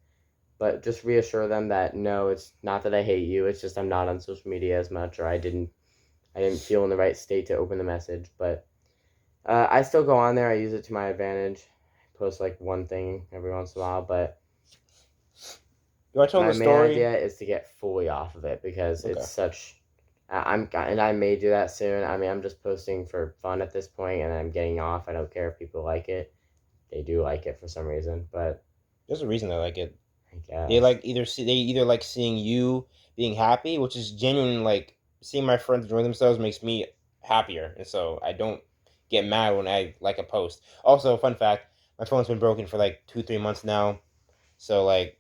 But just reassure them that no, it's not that I hate you. It's just I'm not on social media as much, or I didn't feel in the right state to open the message. But I still go on there. I use it to my advantage. I post like one thing every once in a while, but You want to tell my the main story? idea is to get fully off of it because Okay. it's such. And I may do that soon. I mean, I'm just posting for fun at this point, and I'm getting off. I don't care if people like it. They do like it for some reason, but There's a reason they like it. I guess They either like seeing you being happy, which is genuine. Like, seeing my friends enjoy themselves makes me happier, and so I don't get mad when I like a post. Also, fun fact: my phone's been broken for like 2-3 months now, so like,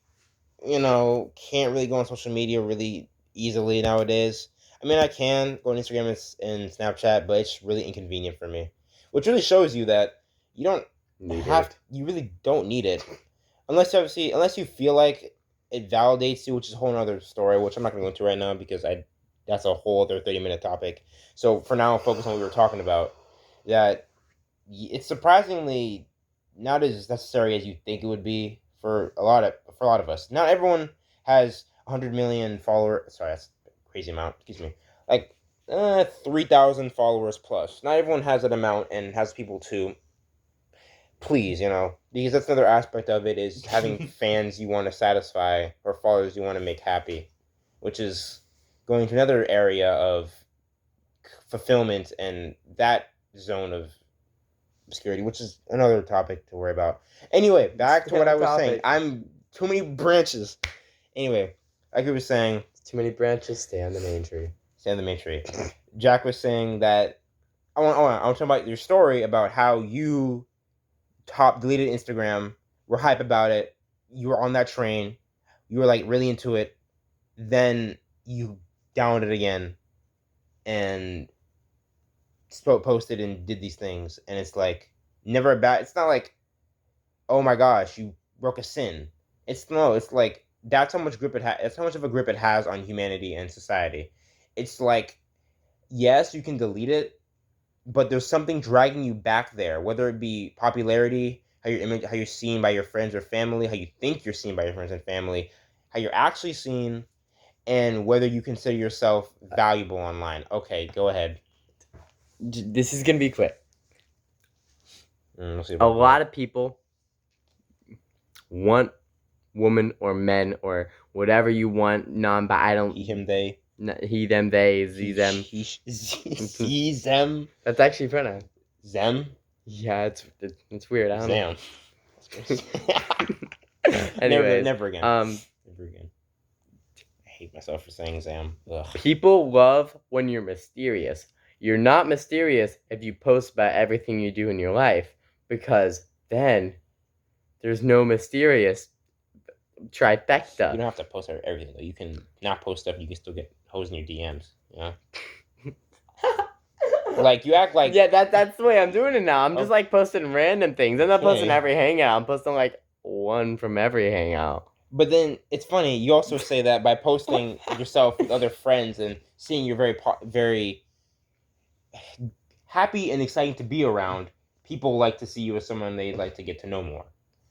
can't really go on social media really easily nowadays. I mean, I can go on Instagram and Snapchat, but it's really inconvenient for me, which really shows you that you don't you really don't need it, unless you feel like it validates you, which is a whole other story, which I'm not going to go into right now because that's a whole other 30-minute topic. So for now, focus on what we were talking about. That it's surprisingly not as necessary as you think it would be for a lot of us. Not everyone has 100 million followers. Sorry, that's a crazy amount. Excuse me. Like 3,000 followers plus. Not everyone has that amount and has people to please, because that's another aspect of it, is having fans you want to satisfy or followers you want to make happy, which is going to another area of fulfillment and that zone of obscurity, which is another topic to worry about. Anyway, back to what I was saying. I'm too many branches. Anyway, like we were saying, too many branches. Stay on the main tree. Stay on the main tree. Jack was saying that I want to talk about your story about how you deleted Instagram, were hype about it, you were on that train, you were like really into it, then you downed it again and posted and did these things, and it's like never a bad. It's not like, oh my gosh, you broke a sin. It's like that's how much grip it has. That's how much of a grip it has on humanity and society. It's like, yes, you can delete it, but there's something dragging you back there, whether it be popularity, how you're seen by your friends or family, how you think you're seen by your friends and family, how you're actually seen, and whether you consider yourself valuable online. Okay, go ahead. This is gonna be quick. We'll see A lot of people want women or men or whatever you want. But I don't. He, him, they. He, them, they, z, them. He, them. That's actually pronoun. Them. Yeah, it's weird. I don't know. Anyways, never again. Never again. I hate myself for saying Zam. Ugh. People love when you're mysterious. You're not mysterious if you post about everything you do in your life, because then there's no mysterious trifecta. You don't have to post everything though. You can not post stuff. You can still get hoes in your DMs. Like, you act like... Yeah, that's the way I'm doing it now. I'm just like posting random things. I'm not posting every hangout. I'm posting like one from every hangout. But then it's funny. You also say that by posting yourself with other friends and seeing you're very happy and exciting to be around, people like to see you as someone they'd like to get to know more.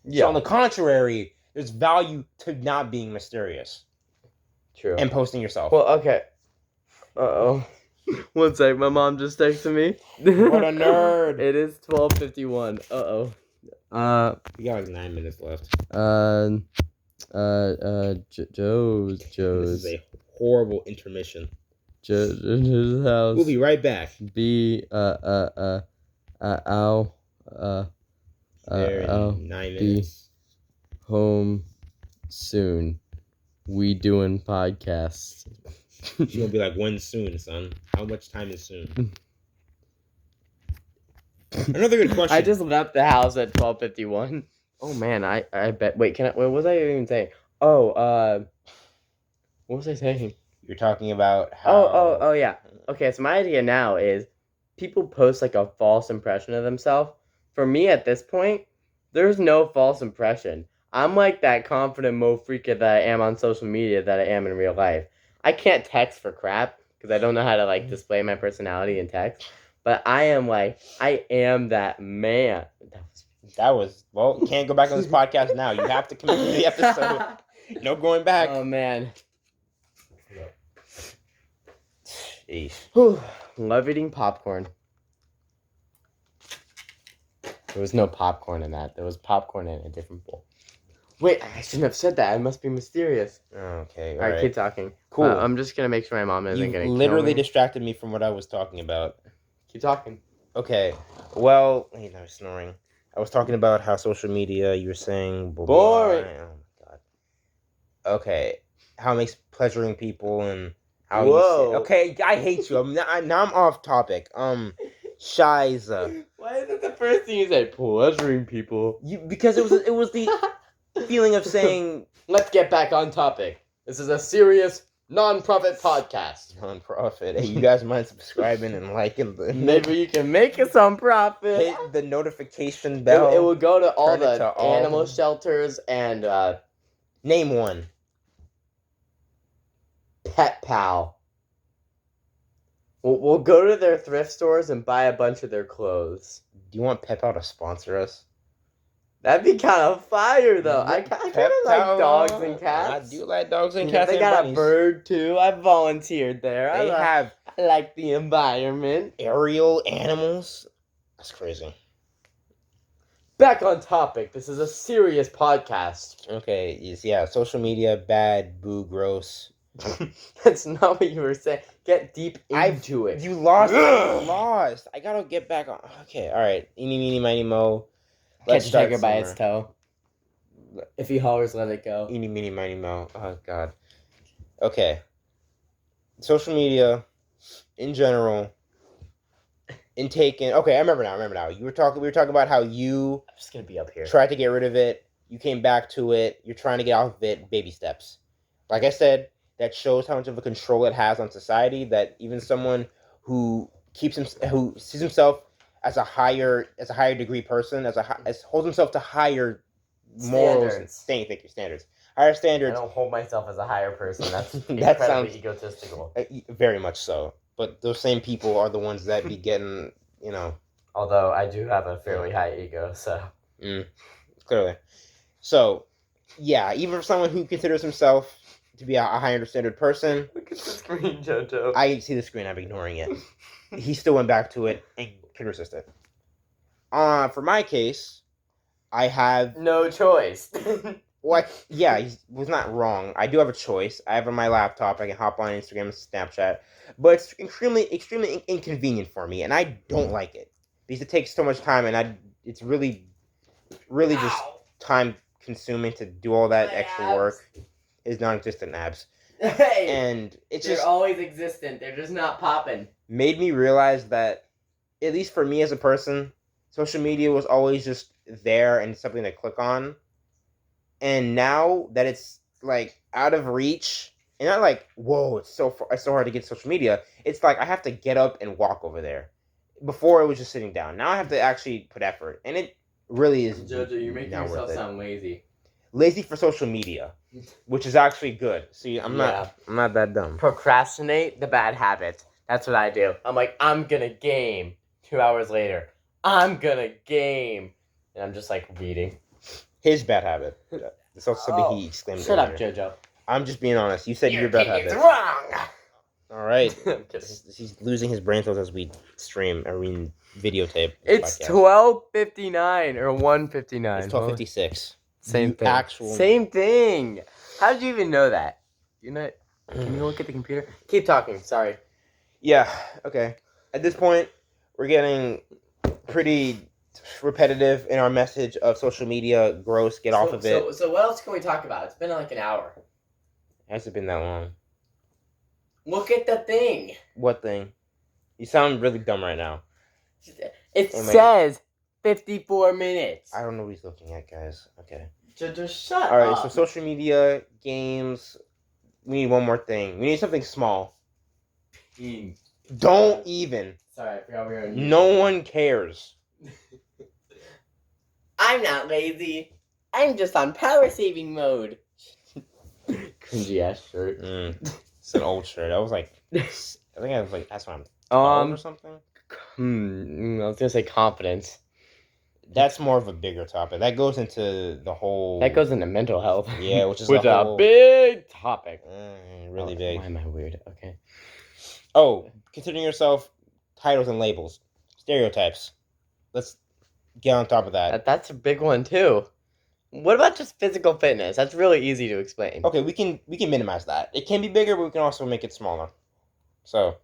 Yeah. So on the contrary, there's value to not being mysterious. True. And posting yourself. Well, okay. Uh-oh. One sec, my mom just texted me. What a nerd. It is 12:51. Uh-oh. We got like 9 minutes left. Joe's. This is a horrible intermission. Joe's house. We'll be right back. I'll 9 minutes. Home soon. We doing podcasts. She's gonna be like, when soon, son? How much time is soon? Another good question. I just left the house at 12:51. Oh man, I bet. Wait, what was I even saying? Oh, what was I saying? You're talking about how... Oh yeah. Okay, so my idea now is people post like a false impression of themselves. For me at this point, there's no false impression. I'm like that confident mo-freaker that I am on social media that I am in real life. I can't text for crap because I don't know how to like display my personality in text. But I am that man. Can't go back on this podcast now. You have to commit to the episode. No going back. Oh man. Eesh. Whew. Love eating popcorn. There was no popcorn in that. There was popcorn in a different bowl. Wait, I shouldn't have said that. I must be mysterious. Okay, All right, keep talking. Cool. I'm just gonna make sure my mom isn't You gonna kill literally me. distracted me from what I was talking about. Keep talking. Okay, well, I was snoring. I was talking about how social media, you were saying... Boring. Oh, my God. Okay, how it makes pleasuring people and how Whoa. you say... Okay, I hate you. Now I'm off topic. Shiza. Why is it the first thing you say? Pleasuring people. Because it was the feeling of saying... Let's get back on topic. This is a serious non-profit podcast. Non-profit. Hey, you guys mind subscribing and liking the... Maybe you can make us some profit. Hit the notification bell. It will go to all Turn it the to all. animal shelters and Name one. Pet Pal. We'll go to their thrift stores and buy a bunch of their clothes. Do you want Peppa to sponsor us? That'd be kind of fire, though. I kind of like dogs and I cats. do like dogs and Yeah, cats they and got bunnies. a bird, too. I volunteered there. They have I like the environment. aerial animals. That's crazy. Back on topic. This is a serious podcast. Okay, yeah, social media, bad, boo, gross. That's not what you were saying. Get deep into it. You lost. You lost. I gotta get back on. Okay, alright. Eeny, meeny, miny, mo. Catch a tiger by its toe. If he hollers, let it go. Eeny, meeny, miny, mo. Oh, God. Okay. Social media, in general, Okay, I remember now. We were talking about how you I'm just gonna be up here. tried to get rid of it. You came back to it. You're trying to get off of it. Baby steps. Like I said, that shows how much of a control it has on society. That even someone who sees himself as a higher degree person, holds himself to higher morals and standards. Higher I standards. don't hold myself as a higher person. That's That incredibly sounds- egotistical. Very much so. But those same people are the ones that be getting, Although I do have a fairly high ego, so. clearly. So, yeah, even for someone who considers himself to be a higher standard person, Look at the screen, JoJo. I see the screen, I'm ignoring it. He still went back to it and could resist it. For my case, I have... No choice. Yeah, he was not wrong. I do have a choice. I have on my laptop, I can hop on Instagram and Snapchat, but it's extremely inconvenient for me, and I don't like it. Because it takes so much time, and it's really just time consuming to do all that My extra abs. work. His non-existent abs. Hey! And it's They're just always existent. They're just not popping. made me realize that, at least for me as a person, social media was always just there and something to click on. And now that it's like out of reach, and not like, whoa, it's so hard to get social media. It's like I have to get up and walk over there. Before it was just sitting down. Now I have to actually put effort, and it really is. JoJo, you're making not yourself worth it. sound lazy. Lazy for social media, which is actually good. See, I'm not that dumb. Procrastinate the bad habit. That's what I do. I'm like, I'm gonna game. 2 hours later, I'm gonna game. And I'm just like reading. His bad habit. That's also something he exclaimed. Shut up, earlier. JoJo. I'm just being honest. You said your Your bad opinion's habit. wrong. All right. I'm kidding. He's losing his brain cells as we stream or we videotape. It's podcast. 12:59 or 1:59. It's 12:56. Same You thing. actual- Same thing. How did you even know that? Can you look at the computer? Keep talking. Sorry. Yeah. Okay. At this point, we're getting pretty repetitive in our message of social media. Gross. Get off of it. So what else can we talk about? It's been like an hour. Hasn't been that long. Look at the thing. What thing? You sound really dumb right now. It Oh my- says 54 minutes. I don't know what he's looking at, guys. Okay. Just shut All right. up. So social media, games. We need one more thing. We need something small. Don't even. Sorry, I forgot we were on. No one cares. I'm not lazy. I'm just on power saving mode. Cringy ass shirt. It's an old shirt. I was like, I think I was like, that's why I'm old or something. I was gonna say confidence. That's more of a bigger topic. That goes into the whole. That goes into mental health. Yeah, which is which a a whole big topic. really Oh, big. Why am I weird? Okay. Oh, considering yourself titles and labels, stereotypes. Let's get on top of that. That's a big one too. What about just physical fitness? That's really easy to explain. Okay, we can minimize that. It can be bigger, but we can also make it smaller. So,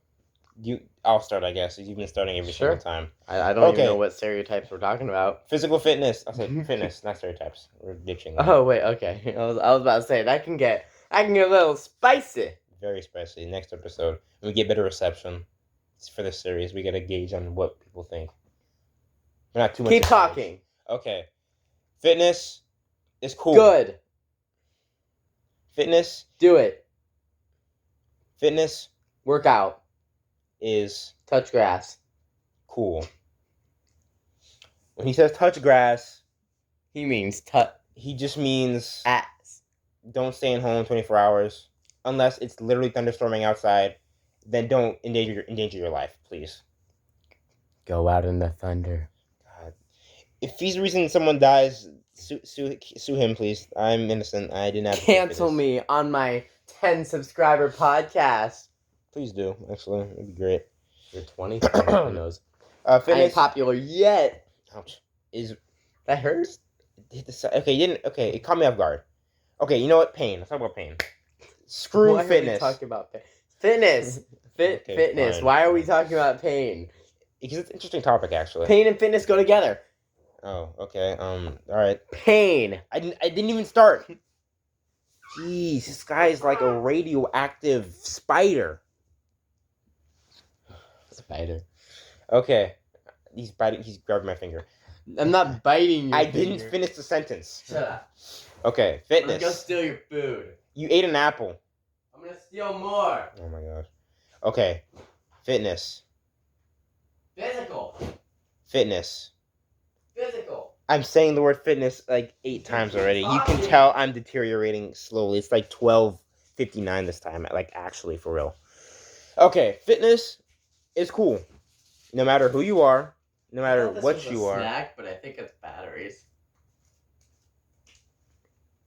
I'll start, I guess. You've been starting every Sure. single time. I don't even Okay. know what stereotypes we're talking about. Physical fitness. I'll say fitness, not stereotypes. We're ditching that. Oh wait, okay. I was about to say that can get a little spicy. Very spicy. Next episode, when we get better reception for this series, we get a gauge on what people think. Not too much. Keep information. talking. Okay. Fitness is cool. Good. Fitness. Do it. Fitness Work out. is Touch grass. cool. When he says touch grass, He means touch he just means ass. don't stay in home 24 hours unless it's literally thunderstorming outside. Then don't endanger your life, please. Go out in the thunder. God. If he's the reason someone dies, sue him, please. I'm innocent. I didn't have to Cancel me on my 10 subscriber podcast. Please do. Actually, it'd be great. You're 20? Who knows? I ain't Fitness. popular yet. Ouch. Is That hurts? hit the side. Okay, you didn't. Okay, it caught me off guard. Okay, you know what? Pain. Let's talk about pain. Screw Why fitness. Are we talking about pain? Fitness. Okay, Fitness. fine. Why are we talking about pain? Because it's an interesting topic, actually. Pain and fitness go together. Oh, okay. All right. Pain. I didn't even start. Jeez, this guy is like a radioactive spider. Spider. Okay, he's biting. He's grabbing my finger. I'm not biting you. I didn't finish the sentence. Shut up. Okay, I'm fitness. gonna go steal your food. You ate an apple. I'm gonna steal more. Oh my god. Okay, fitness. Physical. Fitness. Physical. I'm saying the word fitness like 8 times already. You can tell I'm deteriorating slowly. It's like 12:59 this time. Like actually for real. Okay, fitness is cool. No matter who you are, no matter what you are. Snack, but I think it's batteries.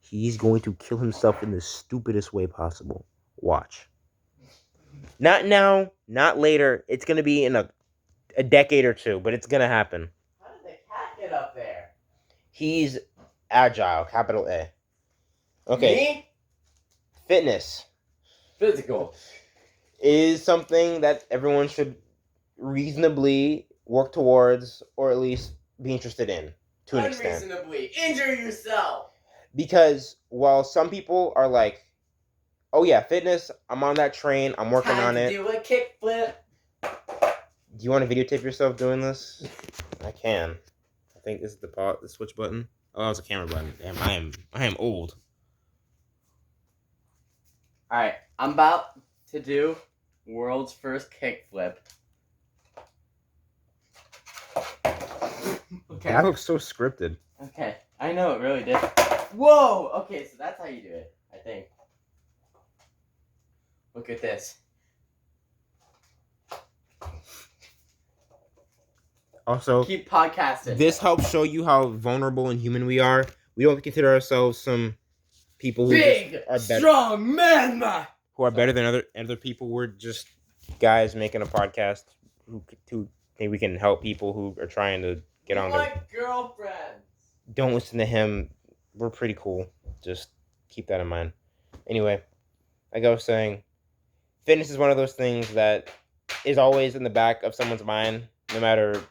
He's going to kill himself in the stupidest way possible. Watch. Not now, not later. It's going to be in a decade or 2, but it's going to happen. How did the cat get up there? He's agile, capital A. Okay. Me? Fitness Physical. is something that everyone should reasonably work towards or at least be interested in to an extent. Unreasonably injure yourself. Because while some people are like, oh yeah, fitness, I'm on that train, I'm working on it. Do a kickflip. Do you want to videotape yourself doing this? I can. I think this is the switch button. Oh, it's a camera button. Damn, I am old. Alright, I'm about to do world's first kickflip. Okay. That looks so scripted. Okay, I know it really did. Whoa! Okay, so that's how you do it, I think. Look at this. Also, Keep podcasting. this helps show you how vulnerable and human we are. We don't consider ourselves some people who Big, just are better, strong man. who are better than other people. We're just guys making a podcast who think we can help people who are trying to get on. Like girlfriends. Don't listen to him. We're pretty cool. Just keep that in mind. Anyway, like I was saying, fitness is one of those things that is always in the back of someone's mind, no matter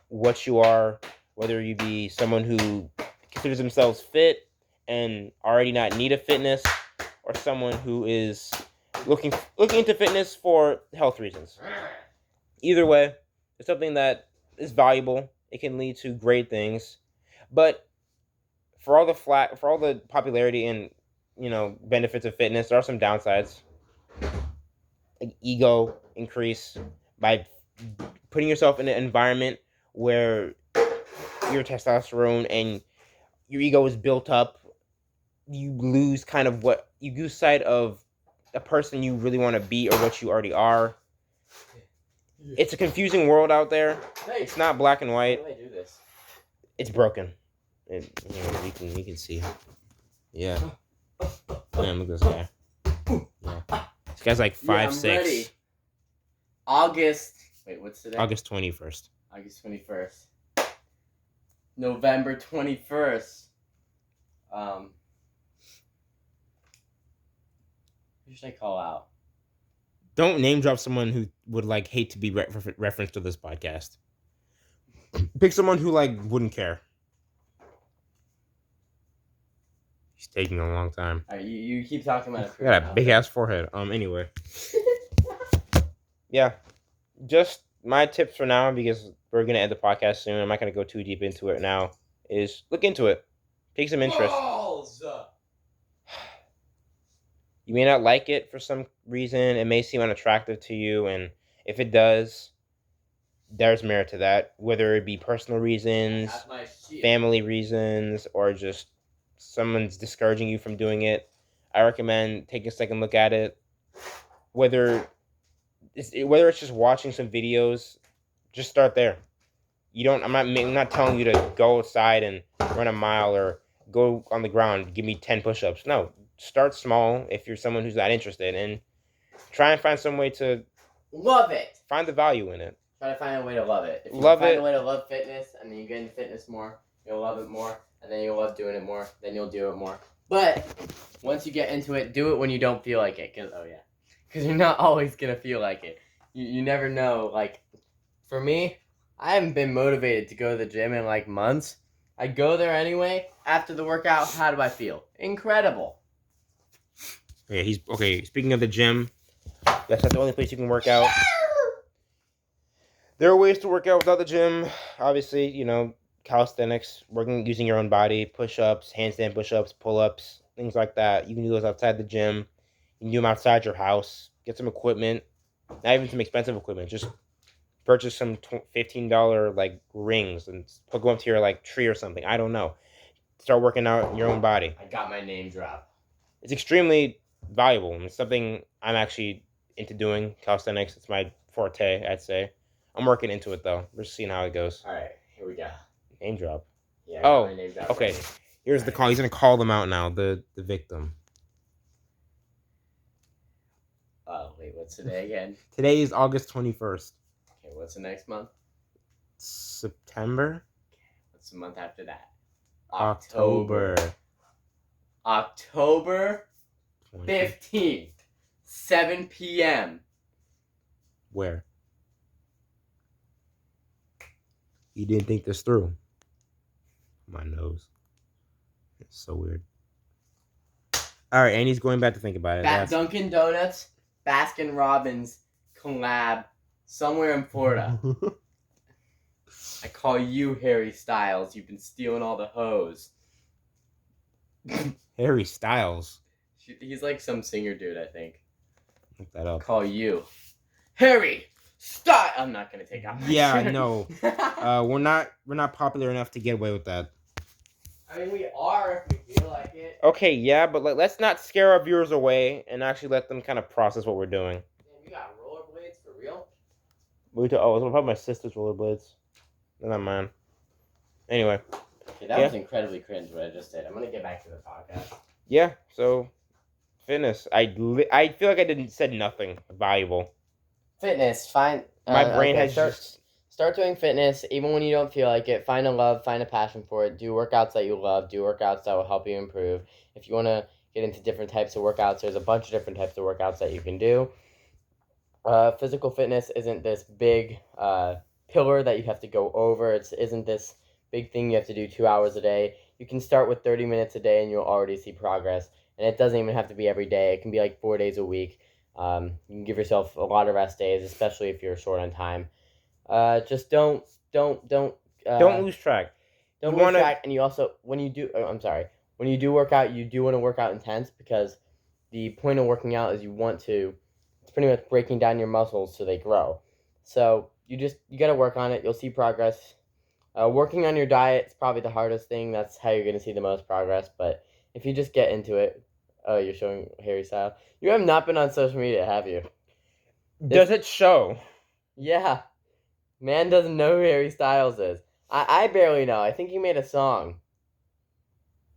what you are, whether you be someone who considers themselves fit and already not need a fitness, or someone who is looking into fitness for health reasons. Either way, it's something that is valuable. It can lead to great things, but for all the popularity and benefits of fitness, there are some downsides. Like ego increase by putting yourself in an environment where your testosterone and your ego is built up. You lose sight of a person you really want to be or what you already are. It's a confusing world out there. Hey, It's not black and how white. do I do this? It's broken. You can see. Yeah. Man, look at this guy. Yeah. This guy's like 5'6". Ready. August. Wait, what's today? August 21st. August 21st. November 21st. Who should I call out? Don't name drop someone who would like hate to be referenced to this podcast. Pick someone who like wouldn't care. He's taking a long time. Alright, you keep talking about it. I got a big ass forehead. Anyway. Yeah. Just my tips for now, because we're gonna end the podcast soon. I'm not gonna go too deep into it now. Is look into it. Take some interest. Balls! You may not like it for some reason. It may seem unattractive to you, and if it does, there's merit to that. Whether it be personal reasons, That's my shit. family reasons, or just someone's discouraging you from doing it, I recommend taking a second look at it. Whether it's just watching some videos, just start there. I'm not telling you to go outside and run a mile or go on the ground, give me 10 push-ups. No, start small if you're someone who's not interested, and try and find some way to Love it! find the value in it. Try to find a way to love it. If you Love find it. a way to love fitness, and then you get into fitness more, you'll love it more, and then you'll love doing it more, then you'll do it more. But once you get into it, do it when you don't feel like it. Because you're not always going to feel like it. You never know. Like, for me, I haven't been motivated to go to the gym in like months. I go there anyway. After the workout, how do I feel? Incredible. Yeah, he's okay. Speaking of the gym, that's not the only place you can work out. There are ways to work out without the gym. Obviously, calisthenics, using your own body, push-ups, handstand push-ups, pull-ups, things like that. You can do those outside the gym. You can do them outside your house. Get some equipment. Not even some expensive equipment. Just purchase some $15 like rings and go up to your like tree or something. I don't know. Start working out in your own body. I got my name drop. It's extremely valuable. It's something I'm actually into doing. Calisthenics. It's my forte, I'd say. I'm working into it though. We're just seeing how it goes. All right, here we go. Name drop. Yeah. I got my name drop Okay. ready. Here's the call. He's gonna call them out now. The victim. Oh wait, what's today again? Today is August 21st. Okay, what's the next month? September. What's the month after that? October. October 20. 15th, 7 p.m. Where? You didn't think this through. My nose. It's so weird. All right, and he's going back to think about it. Dunkin' Donuts, Baskin Robbins collab somewhere in Florida. I call you Harry Styles. You've been stealing all the hoes. Harry Styles. He's like some singer dude, I think. Look that up. Call you Harry Styles. I'm not gonna take out my Yeah, shirt. no. We're not popular enough to get away with that. I mean, we are if we feel like it. Okay, yeah, but let's not scare our viewers away and actually let them kind of process what we're doing. Damn, you got rollerblades for real? It's probably my sister's rollerblades. They're not mine. Anyway. Okay, that was incredibly cringe what I just did. I'm gonna get back to the podcast. Yeah, so fitness. I feel like I said nothing valuable. Fitness, fine. My brain has Start doing fitness even when you don't feel like it. Find a love, find a passion for it. Do workouts that you love. Do workouts that will help you improve. If you want to get into different types of workouts, there's a bunch of different types of workouts that you can do. Physical fitness isn't this big pillar that you have to go over. It isn't this big thing you have to do 2 hours a day. You can start with 30 minutes a day and you'll already see progress. And it doesn't even have to be every day. It can be like 4 days a week. You can give yourself a lot of rest days, especially if you're short on time. Just don't lose track. Don't lose track. And you also, when you do work out, you do want to work out intense, because the point of working out is it's pretty much breaking down your muscles so they grow. So you got to work on it. You'll see progress. Working on your diet is probably the hardest thing. That's how you're going to see the most progress. But if you just get into it, you're showing Harry style. You have not been on social media, have you? Does it show? Yeah. Man doesn't know who Harry Styles is. I barely know. I think he made a song.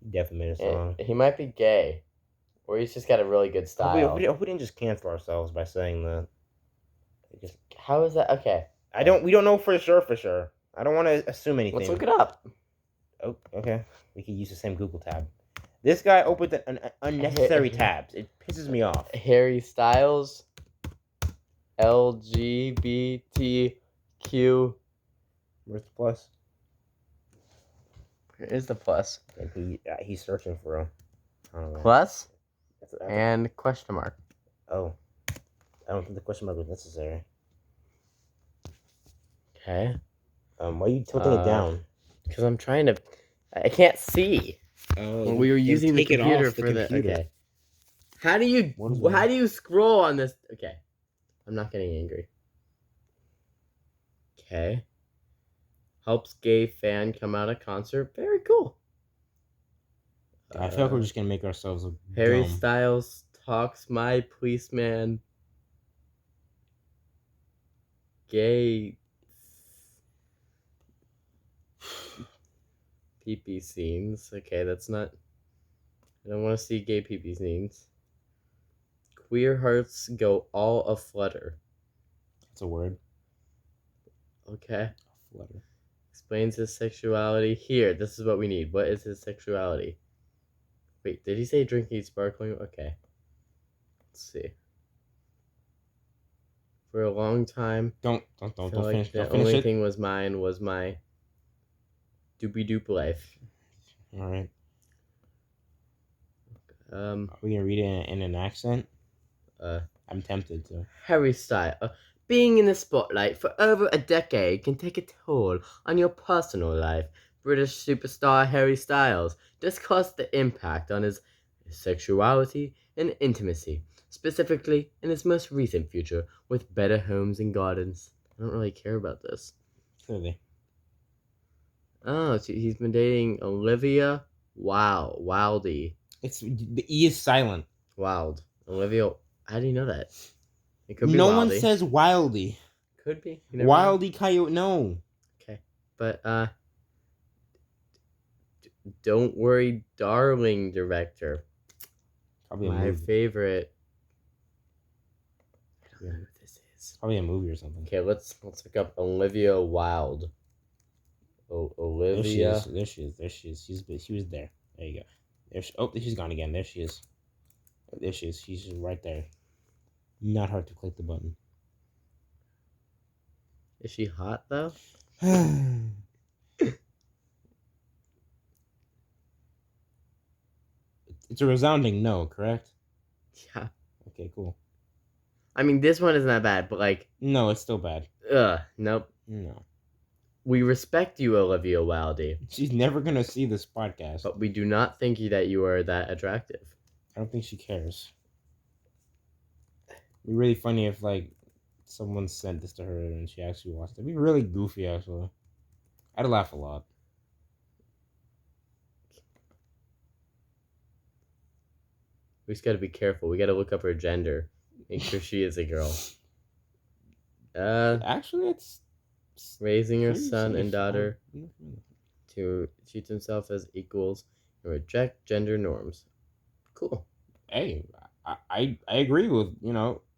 He definitely made a And song. he might be gay. Or he's just got a really good I style. hope we didn't just cancel ourselves by saying that. How is that? Okay. We don't know for sure. I don't want to assume anything. Let's look it up. Oh, okay. We can use the same Google tab. This guy opened an unnecessary tabs. It pisses me off. Harry Styles, LGBTQ. Where's the plus? Where is the plus? And he's searching for a. I don't know. Plus That's and question mark. Oh, I don't think the question mark was necessary. Okay. Why are you tilting it down? Because I'm trying to. I can't see. Oh, Well, we were using the take it computer off the for computer. Okay. How do you scroll on this? Okay. I'm not getting angry. Okay. Helps gay fan come out of concert. Very cool. I feel like we're just gonna make ourselves look Harry dumb. Styles talks my policeman. Gay pee-pee scenes. Okay, that's not. I don't want to see gay pee-pee scenes. Queer hearts go all aflutter. That's a word. Okay. Flutter. Explains his sexuality. Here, this is what we need. What is his sexuality? Wait, did he say drinking sparkling? Okay. Let's see. For a long time, Don't finish. The Don't finish only it. thing was my doopy doop life. All right. Are we gonna read it in an accent? I'm tempted to. Harry Styles. Being in the spotlight for over a decade can take a toll on your personal life. British superstar Harry Styles discussed the impact on his sexuality and intimacy, specifically in his most recent future with Better Homes and Gardens. I don't really care about this. Clearly. Oh, so he's been dating Olivia Wilde. The E is silent. Wild. Olivia. How do you know that? It could be No Wildy. one says Wildy. Could be. You never know. Wildy Coyote. No. Okay, but don't worry, darling director. Probably a My movie. favorite. I don't know who this is. Probably a movie or something. Okay, let's look up Olivia Wilde. Olivia. There she is. She was there. There you go. She's gone again. There she is. There she is. She's just right there. Not hard to click the button. Is she hot though? It's a resounding no, correct? Yeah. Okay, cool. I mean, this one isn't that bad, but like. No, it's still bad. Nope. No. We respect you, Olivia Wilde. She's never gonna see this podcast. But we do not think that you are that attractive. I don't think she cares. It'd be really funny if like someone sent this to her and she actually watched it. It'd be really goofy actually. I'd laugh a lot. We just gotta be careful. We gotta look up her gender. Make sure she is a girl. Actually, it's raising her son safe. and daughter to treat themselves as equals and reject gender norms. Cool. Hey, I agree with,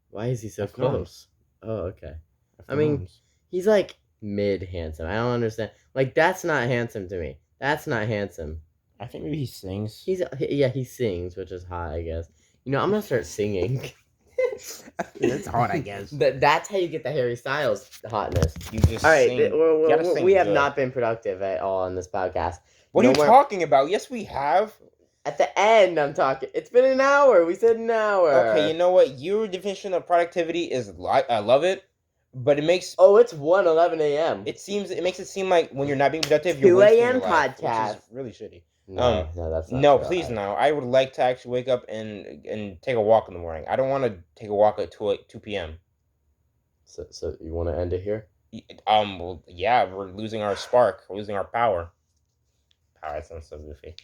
Why is he so F close? norms. Oh, okay. F I mean, norms. he's like mid handsome. I don't understand. Like, that's not handsome to me. That's not handsome. I think maybe he sings. He sings, which is hot, I guess. I'm gonna start singing. That's hot, I guess. That's how you get the Harry Styles hotness. You just All right, sing. You gotta sing we have good. not been productive at all on this podcast. What No are you more- talking about? Yes, we have. At the end, I'm talking. It's been an hour. We said an hour. Okay, you know what? Your definition of productivity is I love it, but it makes Oh, it's 1:11 a.m. it makes it seem like when you're not being productive, 2 you're wasting your a.m. life, which podcast. is really shitty. No, that's not No, true. please no. I would like to actually wake up and take a walk in the morning. I don't want to take a walk at 2 p.m. So you want to end it here? Well, yeah, we're losing our spark. We're losing our power. Power, that sounds so goofy.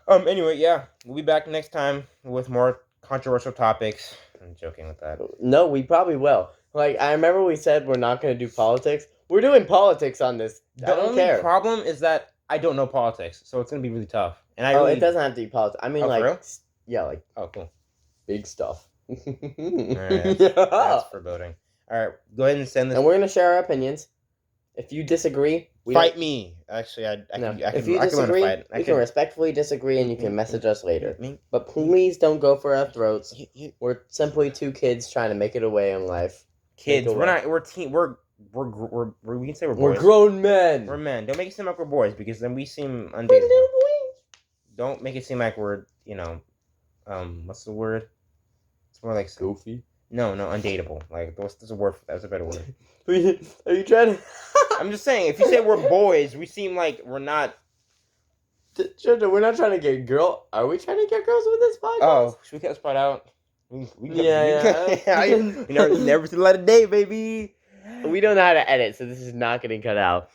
Anyway, yeah, we'll be back next time with more controversial topics. I'm joking with that. No, we probably will. Like, I remember we said we're not going to do politics. We're doing politics on this. I The don't only care. problem is that I don't know politics, so it's gonna be really tough. And I Oh, really... it doesn't have to be politics. I mean, Oh, for like, real? yeah, like Oh, cool. big stuff. Alright, that's foreboding. Alright, go ahead and send this. And we're going to share our opinions. If you disagree, Fight me. Actually, I No. can If you I can learn disagree, to fight. we can respectfully disagree and you can message us later. Me? But please don't go for our throats. You- We're simply two kids trying to make it away in life. Kids, Make a we're way. not. We're teen. We're we can say we're We're boys. grown men. We're men. Don't make it seem like we're boys because then we seem We're undateable. little boys. Don't make it seem like we're what's the word? It's more like Goofy. No, undateable. Like there's a word. That's a better word. Are you trying to? I'm just saying. If you say we're boys, we seem like we're not. We're not trying to get girl. Are we trying to get girls with this podcast? Oh, should we cut this part out? Yeah. You never see the light of day, baby. We don't know how to edit, so this is not getting cut out.